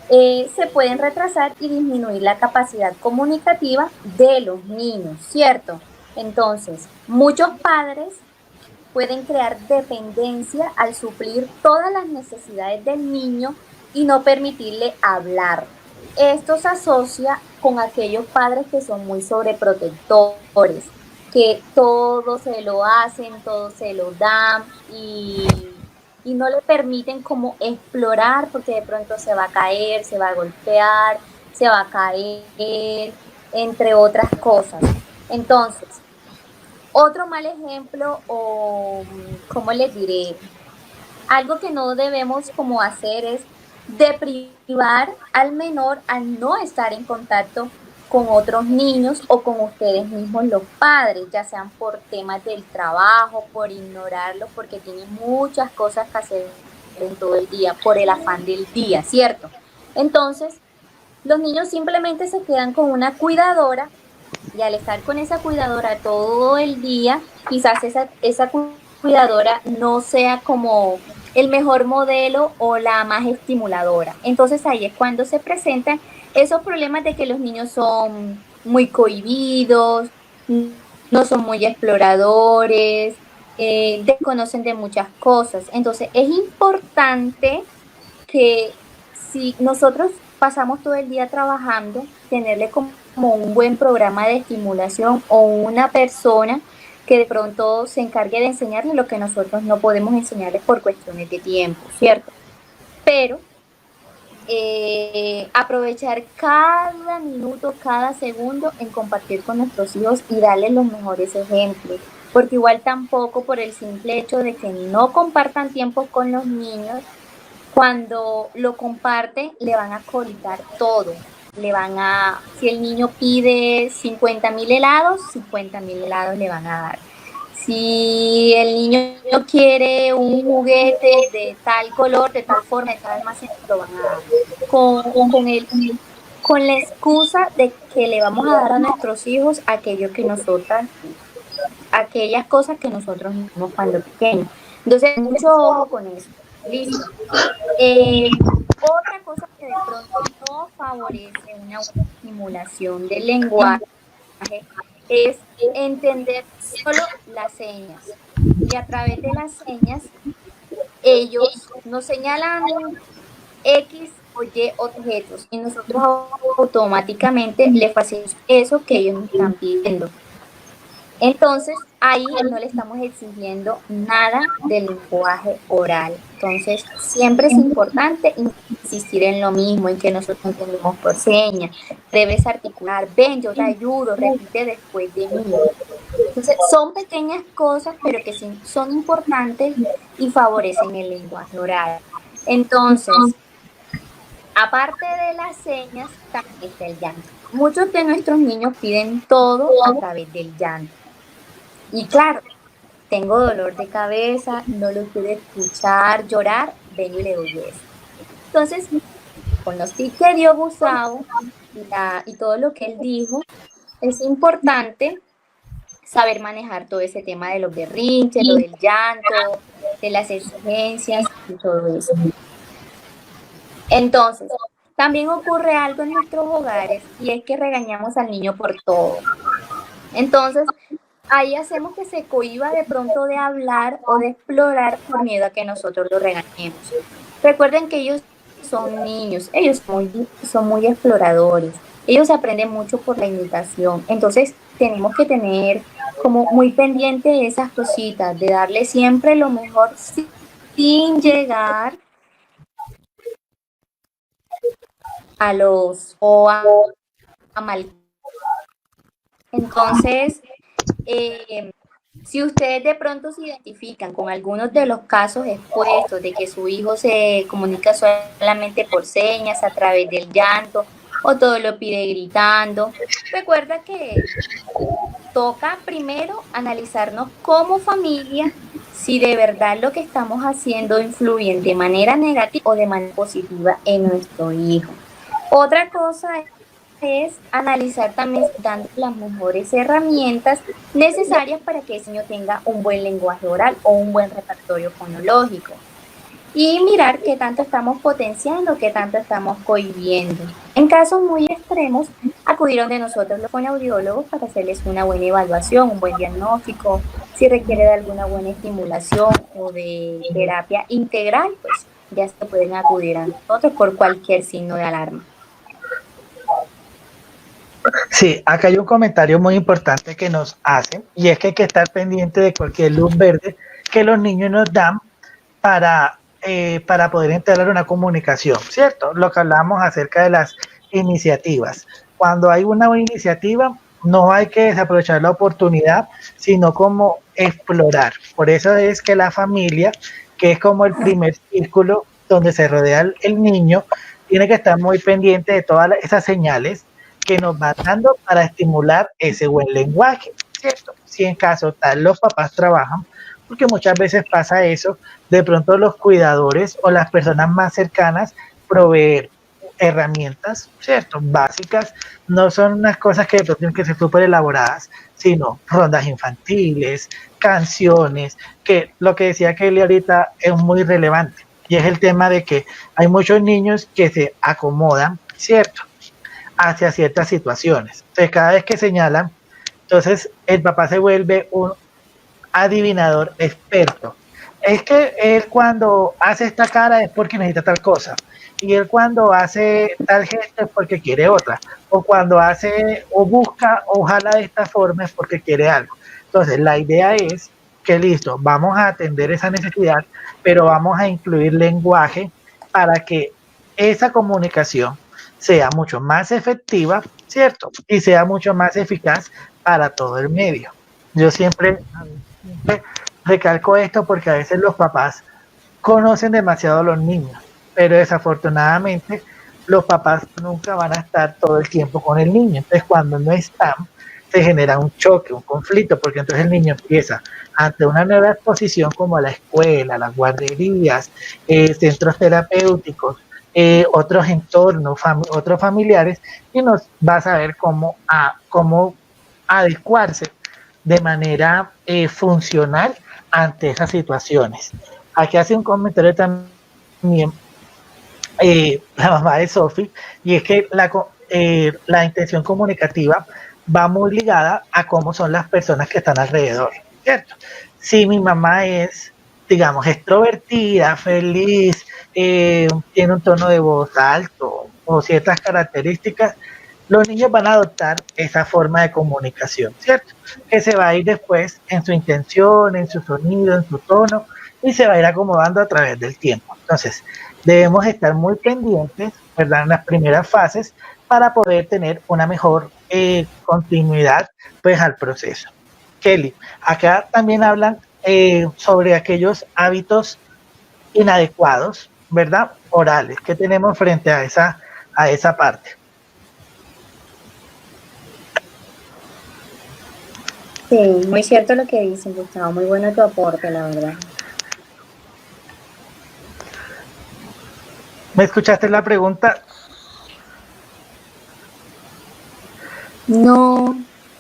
se pueden retrasar y disminuir la capacidad comunicativa de los niños, ¿cierto? Entonces, muchos padres pueden crear dependencia al suplir todas las necesidades del niño y no permitirle hablar. Esto se asocia con aquellos padres que son muy sobreprotectores, que todo se lo hacen, todo se lo dan y no le permiten como explorar porque de pronto se va a caer, se va a golpear, se va a caer, entre otras cosas. Entonces, otro mal ejemplo o, ¿cómo les diré? Algo que no debemos como hacer es deprivar al menor al no estar en contacto con otros niños o con ustedes mismos los padres, ya sean por temas del trabajo, por ignorarlos, porque tienen muchas cosas que hacer en todo el día, por el afán del día, ¿cierto? Entonces, los niños simplemente se quedan con una cuidadora y al estar con esa cuidadora todo el día, quizás esa cuidadora no sea como el mejor modelo o la más estimuladora. Entonces ahí es cuando se presentan esos problemas de que los niños son muy cohibidos, no son muy exploradores, desconocen de muchas cosas. Entonces es importante que si nosotros pasamos todo el día trabajando, tenerle como un buen programa de estimulación o una persona que de pronto se encargue de enseñarle lo que nosotros no podemos enseñarles por cuestiones de tiempo, ¿cierto? Pero aprovechar cada minuto, cada segundo en compartir con nuestros hijos y darles los mejores ejemplos. porque igual tampoco por el simple hecho de que no compartan tiempo con los niños, cuando lo comparten le van a colitar todo. Si el niño pide 50.000 helados, 50.000 helados le van a dar. Si el niño quiere un juguete de tal color, de tal forma, de tal almacén, lo van a dar. Con la excusa de que le vamos a dar a nuestros hijos aquellas cosas que nosotros hicimos cuando pequeños. Entonces, mucho ojo con eso. Listo. Otra cosa que de pronto no favorece una buena estimulación del lenguaje es entender solo las señas. Y a través de las señas, ellos nos señalan X o Y objetos y nosotros automáticamente le facilitamos eso que ellos nos están pidiendo. Entonces, ahí no le estamos exigiendo nada del lenguaje oral. Entonces, siempre es importante insistir en lo mismo, en que nosotros entendemos por señas. Debes articular, ven, yo te ayudo, repite después de mí. Entonces, son pequeñas cosas, pero que sí son importantes y favorecen el lenguaje oral. Entonces, aparte de las señas, también está el llanto. Muchos de nuestros niños piden todo a través del llanto. Y claro, tengo dolor de cabeza, no lo pude escuchar llorar, ven y le doy eso. Entonces, con los tips que dio Gustavo y todo lo que él dijo, es importante saber manejar todo ese tema de los berrinches, lo del llanto, de las exigencias y todo eso. Entonces, también ocurre algo en nuestros hogares y es que regañamos al niño por todo. Entonces, ahí hacemos que se cohíba de pronto de hablar o de explorar por miedo a que nosotros lo regañemos. Recuerden que ellos son niños, ellos son muy exploradores, ellos aprenden mucho por la imitación, entonces tenemos que tener como muy pendiente de esas cositas, de darle siempre lo mejor sin llegar a mal. Entonces, si ustedes de pronto se identifican con algunos de los casos expuestos de que su hijo se comunica solamente por señas, a través del llanto, o todo lo pide gritando, recuerda que toca primero analizarnos como familia si de verdad lo que estamos haciendo influye de manera negativa o de manera positiva en nuestro hijo. Otra cosa es analizar también dando las mejores herramientas necesarias para que ese niño tenga un buen lenguaje oral o un buen repertorio fonológico. Y mirar qué tanto estamos potenciando, qué tanto estamos cohibiendo. En casos muy extremos, acudieron de nosotros los fonoaudiólogos para hacerles una buena evaluación, un buen diagnóstico. Si requiere de alguna buena estimulación o de terapia integral, pues ya se pueden acudir a nosotros por cualquier signo de alarma. Sí, acá hay un comentario muy importante que nos hacen y es que hay que estar pendiente de cualquier luz verde que los niños nos dan para poder entablar una comunicación, ¿cierto? Lo que hablamos acerca de las iniciativas. Cuando hay una buena iniciativa, no hay que desaprovechar la oportunidad, sino como explorar. Por eso es que la familia, que es como el primer círculo donde se rodea el niño, tiene que estar muy pendiente de todas esas señales que nos van dando para estimular ese buen lenguaje, ¿cierto? Si en caso tal los papás trabajan, porque muchas veces pasa eso, de pronto los cuidadores o las personas más cercanas proveer herramientas, ¿cierto? Básicas, no son unas cosas que de pronto tienen que ser súper elaboradas, sino rondas infantiles, canciones, que lo que decía Kelly ahorita es muy relevante, y es el tema de que hay muchos niños que se acomodan, ¿cierto?, hacia ciertas situaciones. Entonces, cada vez que señalan, entonces el papá se vuelve un adivinador experto. Es que él cuando hace esta cara es porque necesita tal cosa, y él cuando hace tal gesto es porque quiere otra, o cuando hace o busca o jala de esta forma es porque quiere algo. Entonces, la idea es que listo, vamos a atender esa necesidad, pero vamos a incluir lenguaje para que esa comunicación sea mucho más efectiva, ¿cierto? Y sea mucho más eficaz para todo el medio. Yo siempre recalco esto porque a veces los papás conocen demasiado a los niños, pero desafortunadamente los papás nunca van a estar todo el tiempo con el niño. Entonces, cuando no están, se genera un choque, un conflicto, porque entonces el niño empieza ante una nueva exposición como la escuela, las guarderías, centros terapéuticos, otros entornos, otros familiares, y nos va a saber cómo adecuarse de manera funcional ante esas situaciones. Aquí hace un comentario también la mamá de Sophie, y es que la intención comunicativa va muy ligada a cómo son las personas que están alrededor, ¿cierto? Si mi mamá es, digamos, extrovertida, feliz, tiene un tono de voz alto o ciertas características, los niños van a adoptar esa forma de comunicación, ¿cierto? Que se va a ir después en su intención, en su sonido, en su tono, y se va a ir acomodando a través del tiempo. Entonces, debemos estar muy pendientes, ¿verdad?, en las primeras fases para poder tener una mejor continuidad pues al proceso. Kelly, acá también hablan sobre aquellos hábitos inadecuados, ¿verdad?, orales. ¿Qué tenemos frente a esa parte? Sí, muy cierto lo que dicen, Gustavo. Muy bueno tu aporte, la verdad. ¿Me escuchaste la pregunta? No,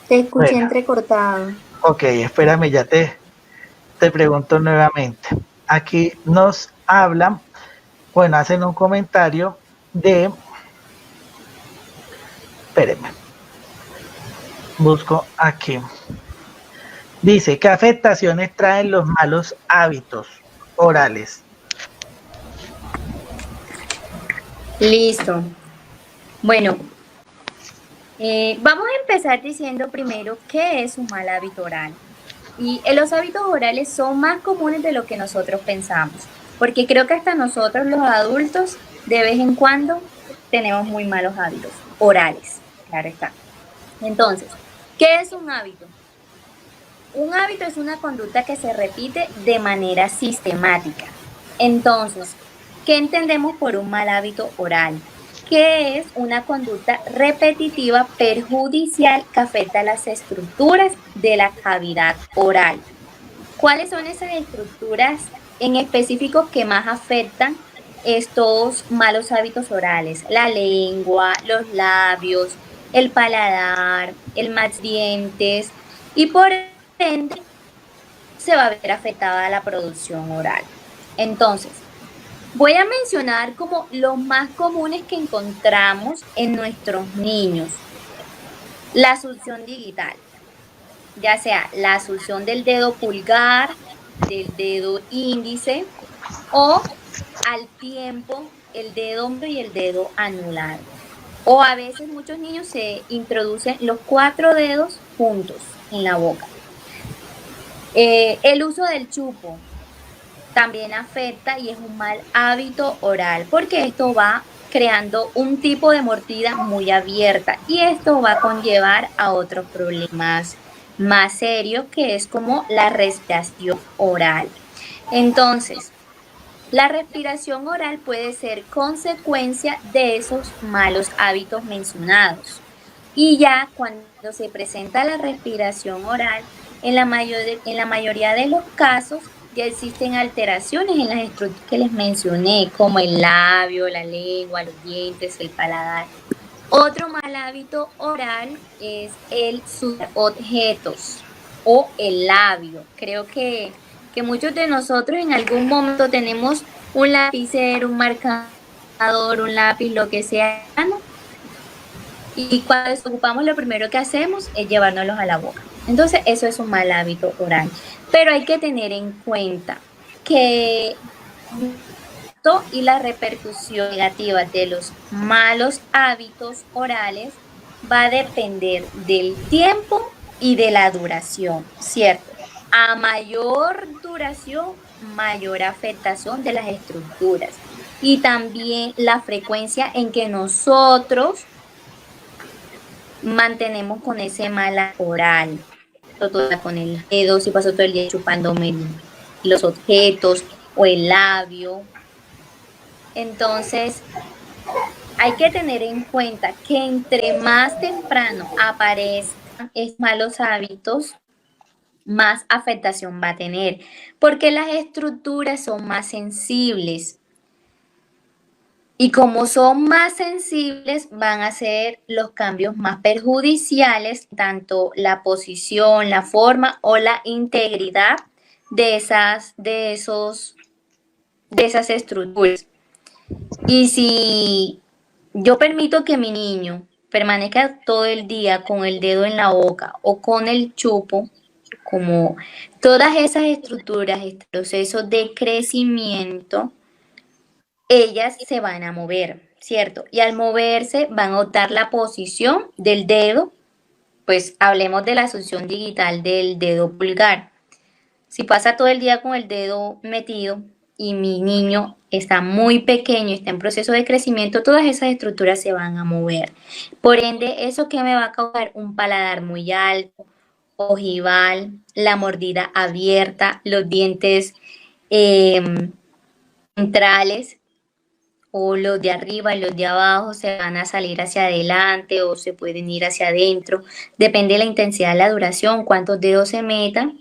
te escuché Bueno, entrecortado. ok, espérame, ya te pregunto nuevamente. Aquí nos hablan, bueno, hacen un comentario de, espérenme, busco aquí. Dice, ¿qué afectaciones traen los malos hábitos orales? Listo. Bueno, vamos a empezar diciendo primero qué es un mal hábito oral. Y los hábitos orales son más comunes de lo que nosotros pensamos, porque creo que hasta nosotros los adultos de vez en cuando tenemos muy malos hábitos orales, claro está. Entonces, ¿qué es un hábito? Un hábito es una conducta que se repite de manera sistemática. Entonces, ¿qué entendemos por un mal hábito oral? Que es una conducta repetitiva perjudicial que afecta a las estructuras de la cavidad oral. ¿Cuáles son esas estructuras en específico que más afectan estos malos hábitos orales? La lengua, los labios, el paladar, el dientes, y por ende se va a ver afectada la producción oral. Entonces, voy a mencionar como los más comunes que encontramos en nuestros niños. La succión digital, ya sea la succión del dedo pulgar, del dedo índice, o al tiempo el dedo hombro y el dedo anular. O a veces muchos niños se introducen los 4 dedos juntos en la boca. El uso del chupo también afecta y es un mal hábito oral, porque esto va creando un tipo de mordida muy abierta y esto va a conllevar a otros problemas más serios, que es como la respiración oral. Entonces, la respiración oral puede ser consecuencia de esos malos hábitos mencionados. Y ya cuando se presenta la respiración oral, en la mayoría de los casos ya existen alteraciones en las estructuras que les mencioné, como el labio, la lengua, los dientes, el paladar. Otro mal hábito oral es el sujetar objetos o el labio. Creo que muchos de nosotros en algún momento tenemos un lapicero, un marcador, un lápiz, lo que sea, ¿no? Y cuando desocupamos, lo primero que hacemos es llevárnoslos a la boca. Entonces, eso es un mal hábito oral. Pero hay que tener en cuenta que y la repercusión negativa de los malos hábitos orales va a depender del tiempo y de la duración, ¿cierto? A mayor duración, mayor afectación de las estructuras. Y también la frecuencia en que nosotros mantenemos con ese mal oral. todo el día con el dedo, si paso todo el día chupándome los objetos o el labio. Entonces, hay que tener en cuenta que entre más temprano aparezcan estos malos hábitos, más afectación va a tener, porque las estructuras son más sensibles. Y como son más sensibles, van a ser los cambios más perjudiciales, tanto la posición, la forma o la integridad de esas estructuras. Y si yo permito que mi niño permanezca todo el día con el dedo en la boca o con el chupo, como todas esas estructuras, este proceso de crecimiento, ellas se van a mover, ¿cierto? Y al moverse van a optar la posición del dedo, pues hablemos de la asunción digital del dedo pulgar. Si pasa todo el día con el dedo metido y mi niño está muy pequeño, está en proceso de crecimiento, todas esas estructuras se van a mover. Por ende, ¿eso que me va a causar? Un paladar muy alto, ojival, la mordida abierta, los dientes centrales o los de arriba y los de abajo se van a salir hacia adelante o se pueden ir hacia adentro. Depende de la intensidad, la duración, cuántos dedos se metan.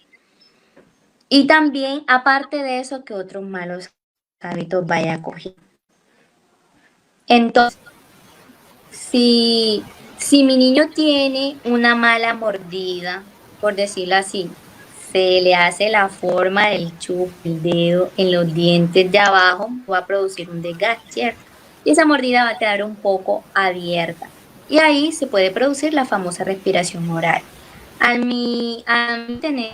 Y también, aparte de eso, que otros malos hábitos vaya a coger. Entonces, si mi niño tiene una mala mordida, por decirlo así, se le hace la forma del chupo, el dedo en los dientes de abajo, va a producir un desgaste, ¿cierto? Y esa mordida va a quedar un poco abierta. Y ahí se puede producir la famosa respiración oral. Al tener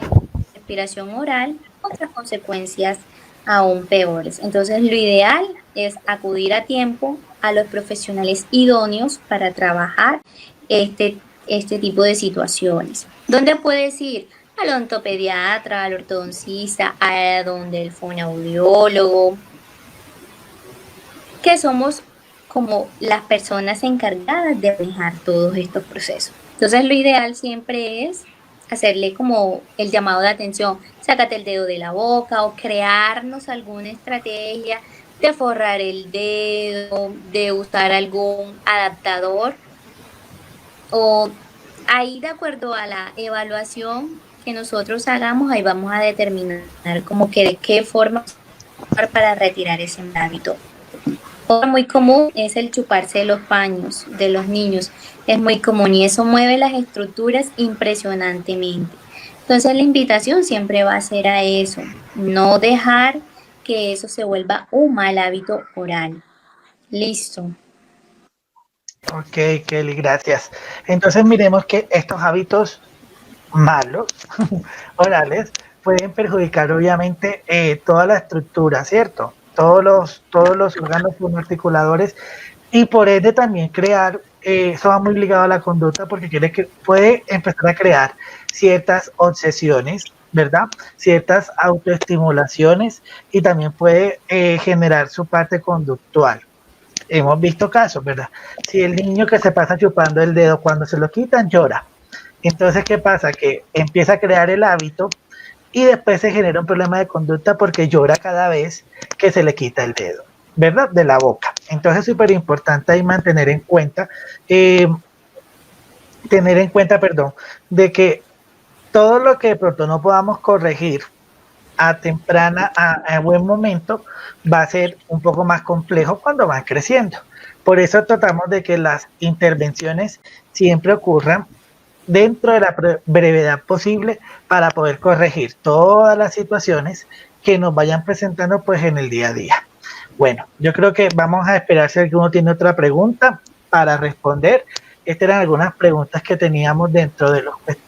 respiración oral, otras consecuencias aún peores. Entonces, lo ideal es acudir a tiempo a los profesionales idóneos para trabajar este tipo de situaciones. ¿Dónde puedes ir? Al odontopediatra, al ortodoncista, a donde el fonoaudiólogo, que somos como las personas encargadas de manejar todos estos procesos. Entonces, lo ideal siempre es hacerle como el llamado de atención, sácate el dedo de la boca o crearnos alguna estrategia de forrar el dedo, de usar algún adaptador o ahí de acuerdo a la evaluación que nosotros hagamos, ahí vamos a determinar como que de qué forma para retirar ese hábito. Otra muy común es el chuparse los paños de los niños. Es muy común y eso mueve las estructuras impresionantemente. Entonces la invitación siempre va a ser a eso, no dejar que eso se vuelva un mal hábito oral. Listo. Ok, Kelly, gracias. Entonces miremos que estos hábitos malos, orales, pueden perjudicar obviamente toda la estructura, ¿cierto? Todos los órganos articuladores y por ende también crear, eso va muy ligado a la conducta porque puede empezar a crear ciertas obsesiones, ¿verdad? Ciertas autoestimulaciones y también puede generar su parte conductual. Hemos visto casos, ¿verdad? Si el niño que se pasa chupando el dedo, cuando se lo quitan, llora. Entonces, ¿qué pasa? Que empieza a crear el hábito y después se genera un problema de conducta porque llora cada vez que se le quita el dedo, ¿verdad? De la boca. Entonces, es súper importante ahí tener en cuenta, de que todo lo que de pronto no podamos corregir a buen momento, va a ser un poco más complejo cuando van creciendo. Por eso tratamos de que las intervenciones siempre ocurran dentro de la brevedad posible para poder corregir todas las situaciones que nos vayan presentando pues en el día a día. Bueno, yo creo que vamos a esperar si alguno tiene otra pregunta para responder. Estas eran algunas preguntas que teníamos dentro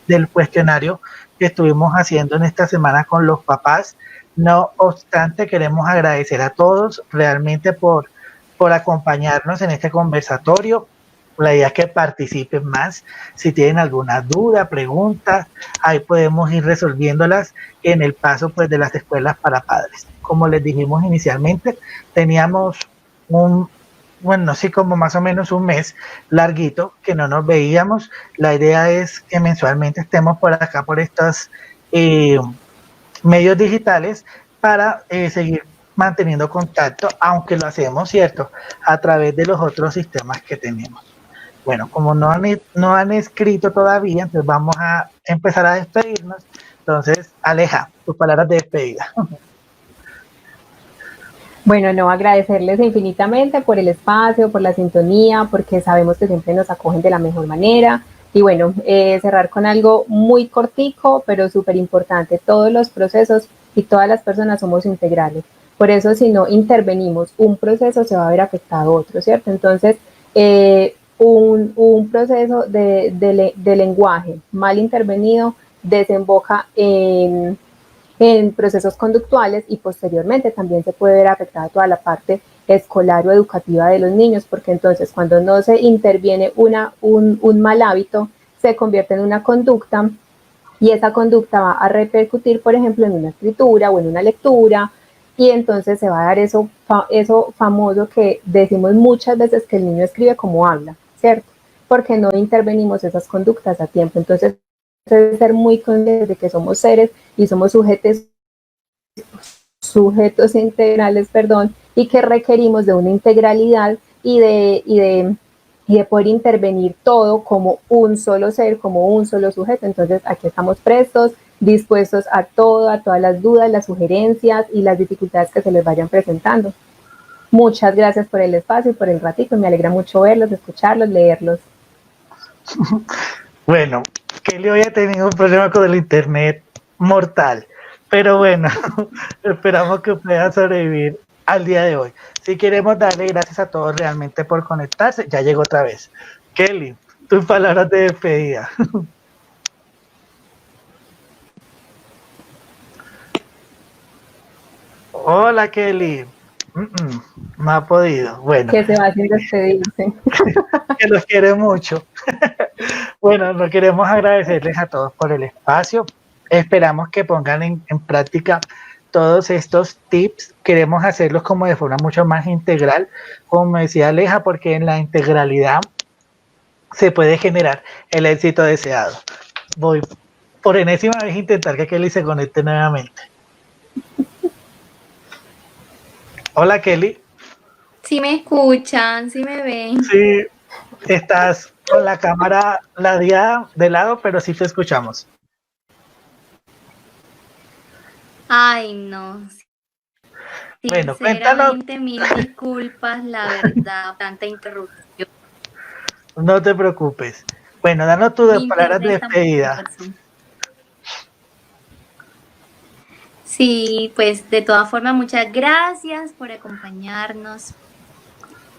del cuestionario que estuvimos haciendo en esta semana con los papás. No obstante, queremos agradecer a todos realmente por acompañarnos en este conversatorio. La idea es que participen más. Si tienen alguna duda, preguntas, ahí podemos ir resolviéndolas en el paso pues de las escuelas para padres. Como les dijimos inicialmente, teníamos bueno, sí, como más o menos un mes larguito que no nos veíamos. La idea es que mensualmente estemos por acá, por estos eh, medios digitales, para seguir manteniendo contacto, aunque lo hacemos, ¿cierto?, a través de los otros sistemas que tenemos. Bueno, como no han escrito todavía, entonces vamos a empezar a despedirnos. Entonces, Aleja, tus palabras de despedida. Bueno, no, agradecerles infinitamente por el espacio, por la sintonía, porque sabemos que siempre nos acogen de la mejor manera. Y bueno, cerrar con algo muy cortico, pero súper importante. Todos los procesos y todas las personas somos integrales. Por eso, si no intervenimos un proceso, se va a ver afectado otro, ¿cierto? Entonces, un proceso de lenguaje mal intervenido desemboca en procesos conductuales y posteriormente también se puede ver afectada toda la parte escolar o educativa de los niños, porque entonces cuando no se interviene un mal hábito, se convierte en una conducta y esa conducta va a repercutir, por ejemplo, en una escritura o en una lectura, y entonces se va a dar eso famoso que decimos muchas veces, que el niño escribe como habla, ¿cierto? Porque no intervenimos esas conductas a tiempo. Entonces, debe ser muy conscientes de que somos seres y somos sujetos integrales, perdón, y que requerimos de una integralidad y de poder intervenir todo como un solo ser, como un solo sujeto. Entonces, aquí estamos prestos, dispuestos a todo, a todas las dudas, las sugerencias y las dificultades que se les vayan presentando. Muchas gracias por el espacio y por el ratito. Me alegra mucho verlos, escucharlos, leerlos. Bueno, Kelly hoy ha tenido un problema con el internet mortal, pero bueno, esperamos que pueda sobrevivir al día de hoy. Si queremos darle gracias a todos realmente por conectarse, ya llegó otra vez. Kelly, tus palabras de despedida. Hola Kelly. No ha podido. Bueno. Que se va sin despedirse. Que los quiere mucho. Bueno, nos queremos agradecerles a todos por el espacio. Esperamos que pongan en práctica todos estos tips. Queremos hacerlos como de forma mucho más integral, como decía Aleja, porque en la integralidad se puede generar el éxito deseado. Voy por enésima vez a intentar que Kelly se conecte nuevamente. Hola Kelly. Sí me escuchan, sí me ven. Sí, estás con la cámara ladeada de lado, pero sí te escuchamos. Ay, no. Bueno, cuéntanos. Sinceramente, mil disculpas, la verdad, tanta interrupción. No te preocupes. Bueno, danos tus palabras de despedida. Sí, pues de todas formas, muchas gracias por acompañarnos.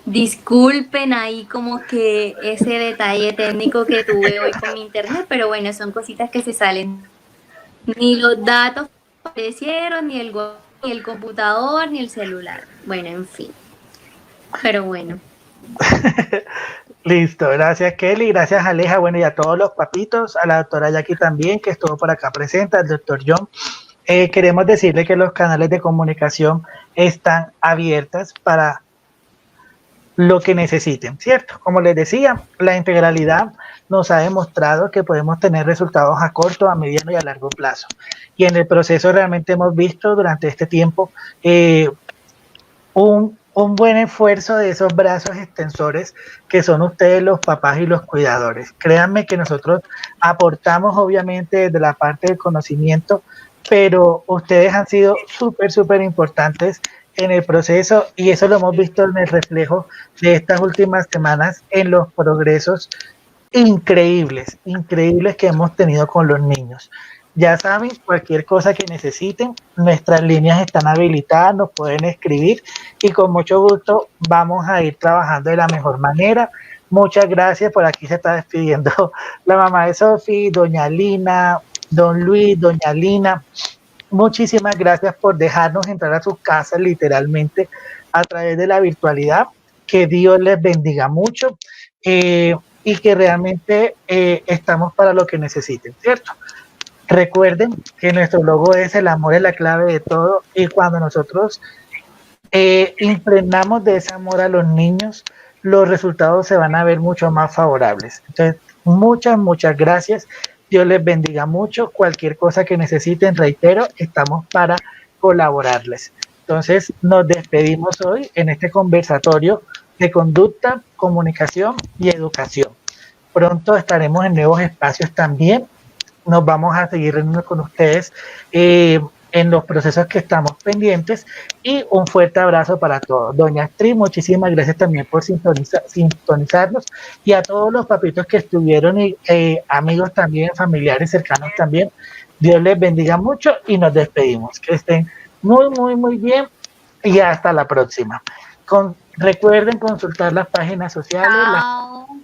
Disculpen ahí como que ese detalle técnico que tuve hoy con mi internet, pero bueno, son cositas que se salen. Ni los datos aparecieron, ni el computador, ni el celular. Bueno, en fin. Pero bueno. Listo, gracias Kelly, gracias Aleja, bueno, y a todos los papitos, a la doctora Jackie también, que estuvo por acá presente, al doctor John. Queremos decirle que los canales de comunicación están abiertos para lo que necesiten, ¿cierto? Como les decía, la integralidad nos ha demostrado que podemos tener resultados a corto, a mediano y a largo plazo. Y en el proceso realmente hemos visto durante este tiempo un buen esfuerzo de esos brazos extensores que son ustedes los papás y los cuidadores. Créanme que nosotros aportamos obviamente desde la parte del conocimiento, pero ustedes han sido súper importantes en el proceso y eso lo hemos visto en el reflejo de estas últimas semanas en los progresos increíbles que hemos tenido con los niños. Ya saben, cualquier cosa que necesiten, nuestras líneas están habilitadas, nos pueden escribir y con mucho gusto vamos a ir trabajando de la mejor manera. Muchas gracias, por aquí se está despidiendo la mamá de Sofi, doña Lina, don Luis, doña Lina. Muchísimas gracias por dejarnos entrar a sus casas literalmente a través de la virtualidad. Que Dios les bendiga mucho y que realmente estamos para lo que necesiten, ¿cierto? Recuerden que nuestro logo es el amor es la clave de todo y cuando nosotros impregnamos de ese amor a los niños, los resultados se van a ver mucho más favorables. Entonces, muchas gracias. Dios les bendiga mucho. Cualquier cosa que necesiten, reitero, estamos para colaborarles. Entonces, nos despedimos hoy en este conversatorio de conducta, comunicación y educación. Pronto estaremos en nuevos espacios también. Nos vamos a seguir reuniendo con ustedes en los procesos que estamos pendientes, y un fuerte abrazo para todos. Doña Astrid, muchísimas gracias también por sintonizarnos, y a todos los papitos que estuvieron, y amigos también, familiares cercanos también. Dios les bendiga mucho y nos despedimos. Que estén muy bien y hasta la próxima. Recuerden consultar las páginas sociales,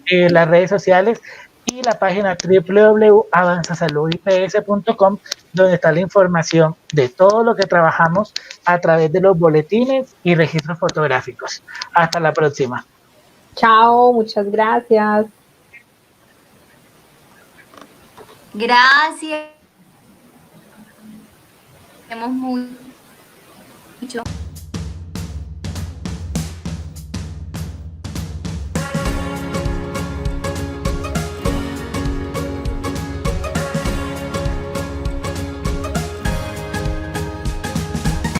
las redes sociales y la página www.avanzasaludips.com, donde está la información de todo lo que trabajamos a través de los boletines y registros fotográficos. Hasta la próxima. Chao, muchas gracias. Gracias. Tenemos mucho.